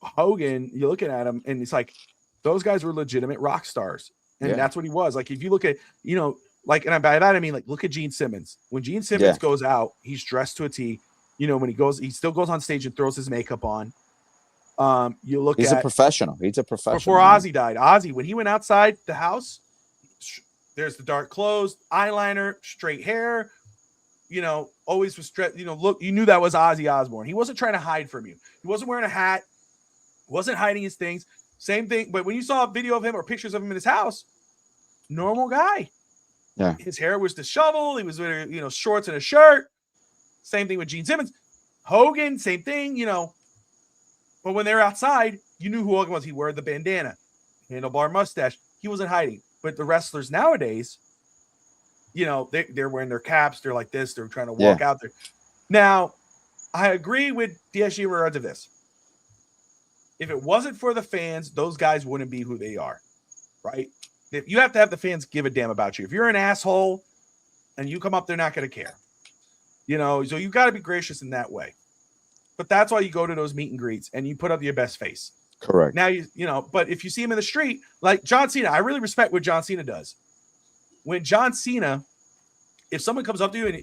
Hogan, you're looking at him and it's like, those guys were legitimate rock stars. And that's what he was. Like, if you look at, you know, like, and by that I mean, like, look at Gene Simmons. When Gene Simmons goes out, he's dressed to a T. You know, when he still goes on stage and throws his makeup on. He's a professional. Before Ozzy died, when he went outside the house, there's the dark clothes, eyeliner, straight hair, you know, always was dressed, you know, look, you knew that was Ozzy Osbourne. He wasn't trying to hide from you. He wasn't wearing a hat, wasn't hiding his things. Same thing. But when you saw a video of him or pictures of him in his house, normal guy. Yeah. His hair was disheveled. He was wearing, you know, shorts and a shirt. Same thing with Gene Simmons. Hogan, same thing, you know. But when they were outside, you knew who Hogan was. He wore the bandana, handlebar mustache. He wasn't hiding. But the wrestlers nowadays, you know, they're wearing their caps. They're like this. They're trying to walk out there. Now, I agree with DSG in regards to this. If it wasn't for the fans, those guys wouldn't be who they are, right? If you have to have the fans give a damn about you. If you're an asshole and you come up, they're not going to care. You know, so you got to be gracious in that way. But that's why you go to those meet and greets and you put up your best face. Correct. Now, you know, but if you see him in the street, like John Cena, I really respect what John Cena does. When John Cena, if someone comes up to you and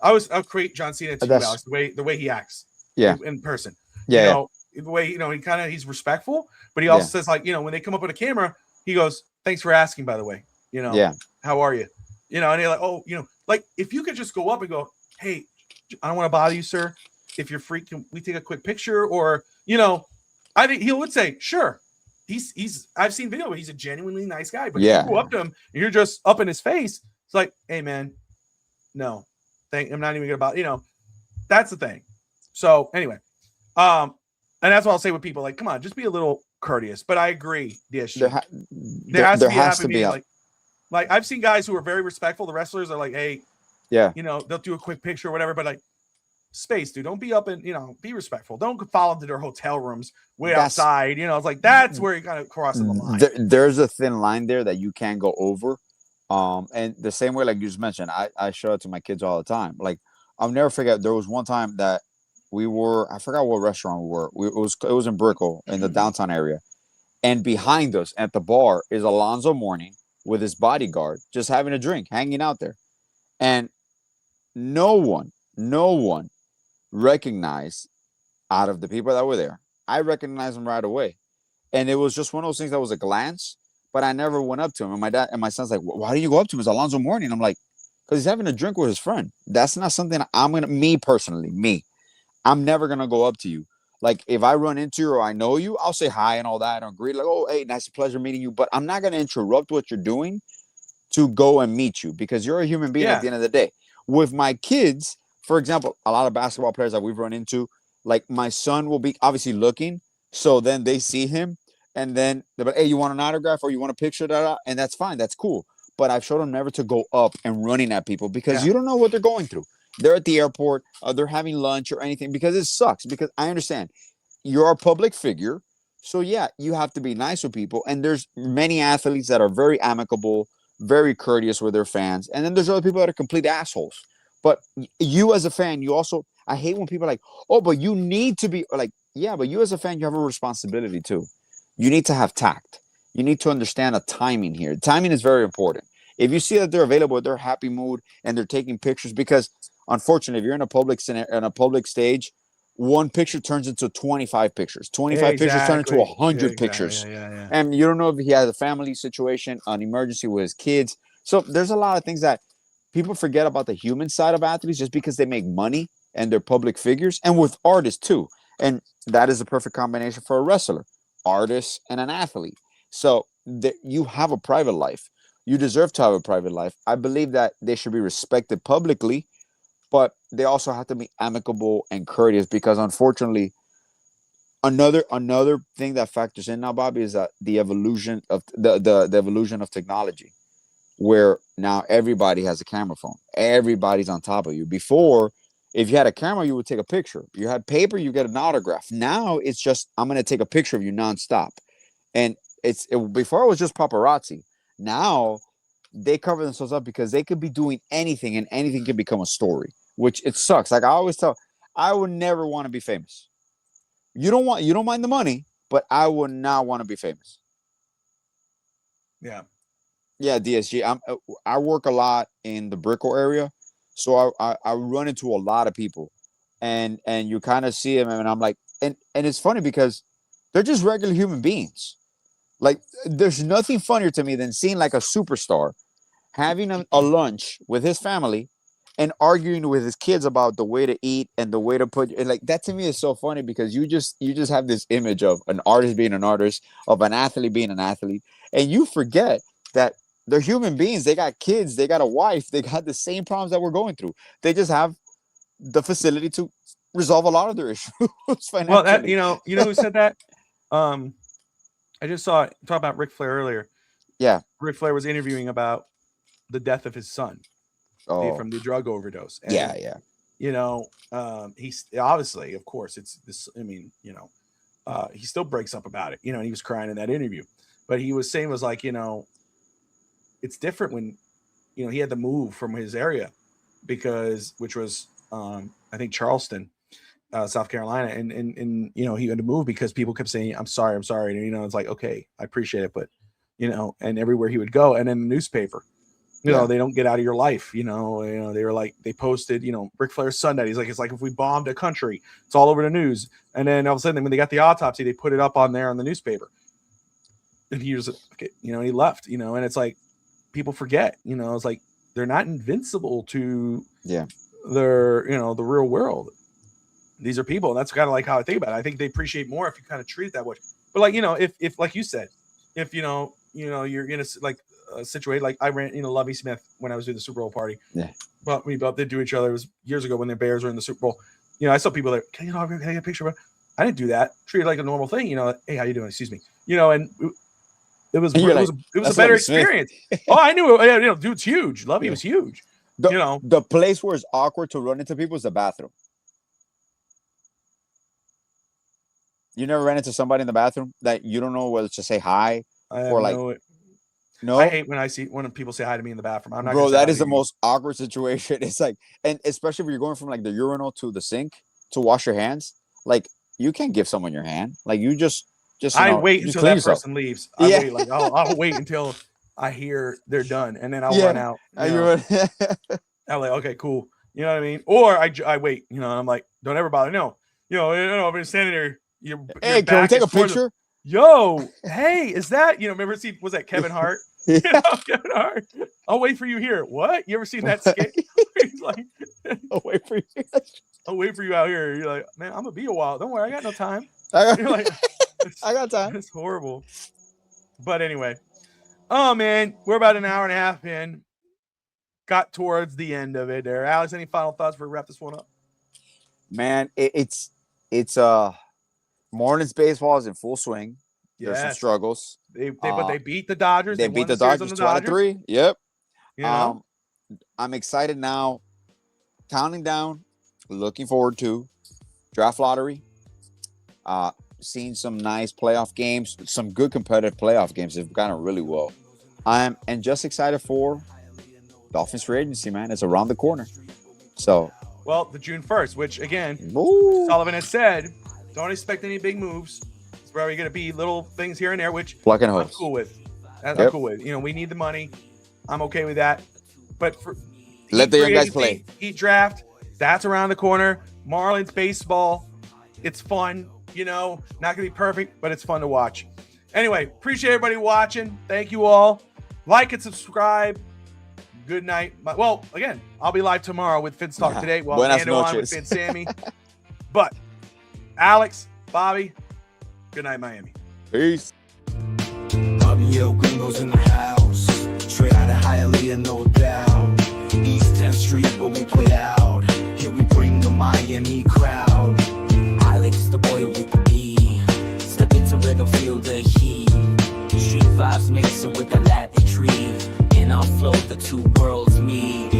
I'll create John Cena to you, Alex, the way he acts in person. Yeah. You know, the way, you know, he's respectful, but he also says, like, you know, when they come up with a camera, he goes, thanks for asking, by the way, you know, how are you? You know, and they're like, oh, you know, like, if you could just go up and go, hey, I don't want to bother you, sir. If you're free, can we take a quick picture? Or, you know, I think he would say, sure. I've seen video, but he's a genuinely nice guy. But if you go up to him and you're just up in his face, it's like, hey, man, no, I'm not even gonna bother. You know, that's the thing. So anyway, and that's what I'll say with people, like, come on, just be a little courteous. But I agree, Dish. There has to be like I've seen guys who are very respectful. The wrestlers are like, hey, you know, they'll do a quick picture or whatever, but like, space, dude. Don't be up and, be respectful. Don't follow them to their hotel rooms way outside. It's like that's where you're kind of crossing the line. There's a thin line there that you can't go over. And the same way, like you just mentioned, I show it to my kids all the time. Like, I'll never forget. There was one time that I forgot what restaurant we were. It was in Brickell in the downtown area. And behind us at the bar is Alonzo Mourning with his bodyguard, just having a drink, hanging out there. And no one recognized out of the people that were there. I recognized him right away. And it was just one of those things that was a glance, but I never went up to him. And my dad and my son's like, why do you go up to him? It's Alonzo Mourning. I'm like, because he's having a drink with his friend. That's not something I'm never going to go up to you. Like, if I run into you or I know you, I'll say hi and all that. I'll greet, like, oh, hey, nice, pleasure meeting you. But I'm not going to interrupt what you're doing to go and meet you, because you're a human being at the end of the day. With my kids, for example, a lot of basketball players that we've run into, like, my son will be obviously looking. So then they see him and then they're like, hey, you want an autograph or you want a picture? And that's fine. That's cool. But I've showed them never to go up and running at people, because you don't know what they're going through. They're at the airport, they're having lunch or anything, because it sucks. Because I understand you're a public figure. So yeah, you have to be nice with people. And there's many athletes that are very amicable, very courteous with their fans. And then there's other people that are complete assholes. But you as a fan, I hate when people are like, oh, but you need to be like, yeah, but you as a fan, you have a responsibility too. You need to have tact. You need to understand the timing here. Timing is very important. If you see that they're available, they're happy mood and they're taking pictures, because unfortunately, if you're in a public stage, one picture turns into 25 pictures. 25 pictures turn into 100 pictures. And you don't know if he has a family situation, an emergency with his kids. So there's a lot of things that people forget about the human side of athletes just because they make money and they're public figures, and with artists too. And that is a perfect combination for a wrestler, artist, and an athlete. So you have a private life. You deserve to have a private life. I believe that they should be respected publicly, but they also have to be amicable and courteous, because unfortunately, another thing that factors in now, Bobby, is that the evolution of the evolution of technology, where now everybody has a camera phone. Everybody's on top of you. Before, if you had a camera, you would take a picture. You had paper, you get an autograph. Now it's just, I'm going to take a picture of you nonstop. And before it was just paparazzi. Now they cover themselves up, because they could be doing anything and anything can become a story, which it sucks. Like I always tell, I would never want to be famous. You don't mind the money, but I would not want to be famous. Yeah, DSG. I work a lot in the Brickell area, so I run into a lot of people, and you kind of see them, and I'm like, and it's funny because they're just regular human beings. Like, there's nothing funnier to me than seeing like a superstar having a lunch with his family and arguing with his kids about the way to eat and the way to put, and like, that to me is so funny, because you just have this image of an artist being an artist, of an athlete being an athlete, and you forget that they're human beings. They got kids, they got a wife, they got the same problems that we're going through. They just have the facility to resolve a lot of their issues financially. Well, that, you know who said that? I just saw it, talk about Ric Flair earlier. Yeah. Ric Flair was interviewing about the death of his son from the drug overdose. And, yeah. He's obviously, of course, it's this. I mean, he still breaks up about it. And he was crying in that interview, but he was saying like, it's different when, he had to move from his area which was, I think Charleston, South Carolina, and he had to move because people kept saying, I'm sorry. And, it's like, okay, I appreciate it. But, and everywhere he would go, and in the newspaper, they don't get out of your life. They were like, they posted, Ric Flair's son died. He's like, it's like if we bombed a country, it's all over the news. And then all of a sudden, when they got the autopsy, they put it up on there on the newspaper. And he was, okay, he left, and it's like, people forget, it's like, they're not invincible to their, the real world. These are people. And that's kind of like how I think about it. I think they appreciate more if you kind of treat it that way. But like, if like you said, if, you're in a situation like I ran, Lovie Smith when I was doing the Super Bowl party. Yeah. But we both did do each other. It was years ago when the Bears were in the Super Bowl. I saw people that, can I get a picture of it? I didn't do that. Treat it like a normal thing. Hey, how you doing? Excuse me. And it was a better experience. Oh, I knew it. Dude's huge. Lovey was huge. The place where it's awkward to run into people is the bathroom. You never ran into somebody in the bathroom that you don't know whether to say hi or like no. I hate when people say hi to me in the bathroom. I'm not. Bro, that is the most awkward situation. It's like, and especially if you're going from like the urinal to the sink to wash your hands, like you can't give someone your hand. Like you just. I wait until that yourself. person leaves. I'll wait until I hear they're done, and then I'll run out. I'm like, okay, cool. You know what I mean? Or I wait. You know, and I'm like, don't ever bother. No, I've been standing there. Hey, can we take a picture? Yo, hey, is that remember was that Kevin Hart? Yeah. Kevin Hart. I'll wait for you here. What? You ever seen that skit? He's like, I'll wait for you. I'll wait for you out here. You're like, man, I'm gonna be a while. Don't worry, I got no time. You're like, I got time. It's horrible. But anyway, oh man, we're about an hour and a half in. Got towards the end of it there. Alex, any final thoughts before we wrap this one up? Man, it's Marlins baseball is in full swing. There's some struggles. But they beat the Dodgers. They beat the Dodgers 2-3. Yep. You know? I'm excited now. Counting down. Looking forward to draft lottery. Seeing some nice playoff games. Some good competitive playoff games. They've gone really well. And just excited for Dolphins free agency, man. It's around the corner. So. Well, the June 1st, which again, Sullivan has said, don't expect any big moves. It's probably going to be little things here and there, which I'm cool with. I'm cool with. We need the money. I'm okay with that. But let the young guys play. Heat draft, that's around the corner. Marlins baseball, it's fun. Not going to be perfect, but it's fun to watch. Anyway, appreciate everybody watching. Thank you all. Like and subscribe. Good night. Well, again, I'll be live tomorrow with Fitz Talk today. Well, on with Fitz Sammy. But Alex, Bobby, good night, Miami. Peace. Yo, Gringos in the house. Straight out of Hialeah, no doubt. East 10th Street, but we play out. Here we bring the Miami crowd. Alex, the boy with the B. Step into rhythm, feel the heat. Street vibes mixing with the Latin tree. In our flow, the two worlds meet.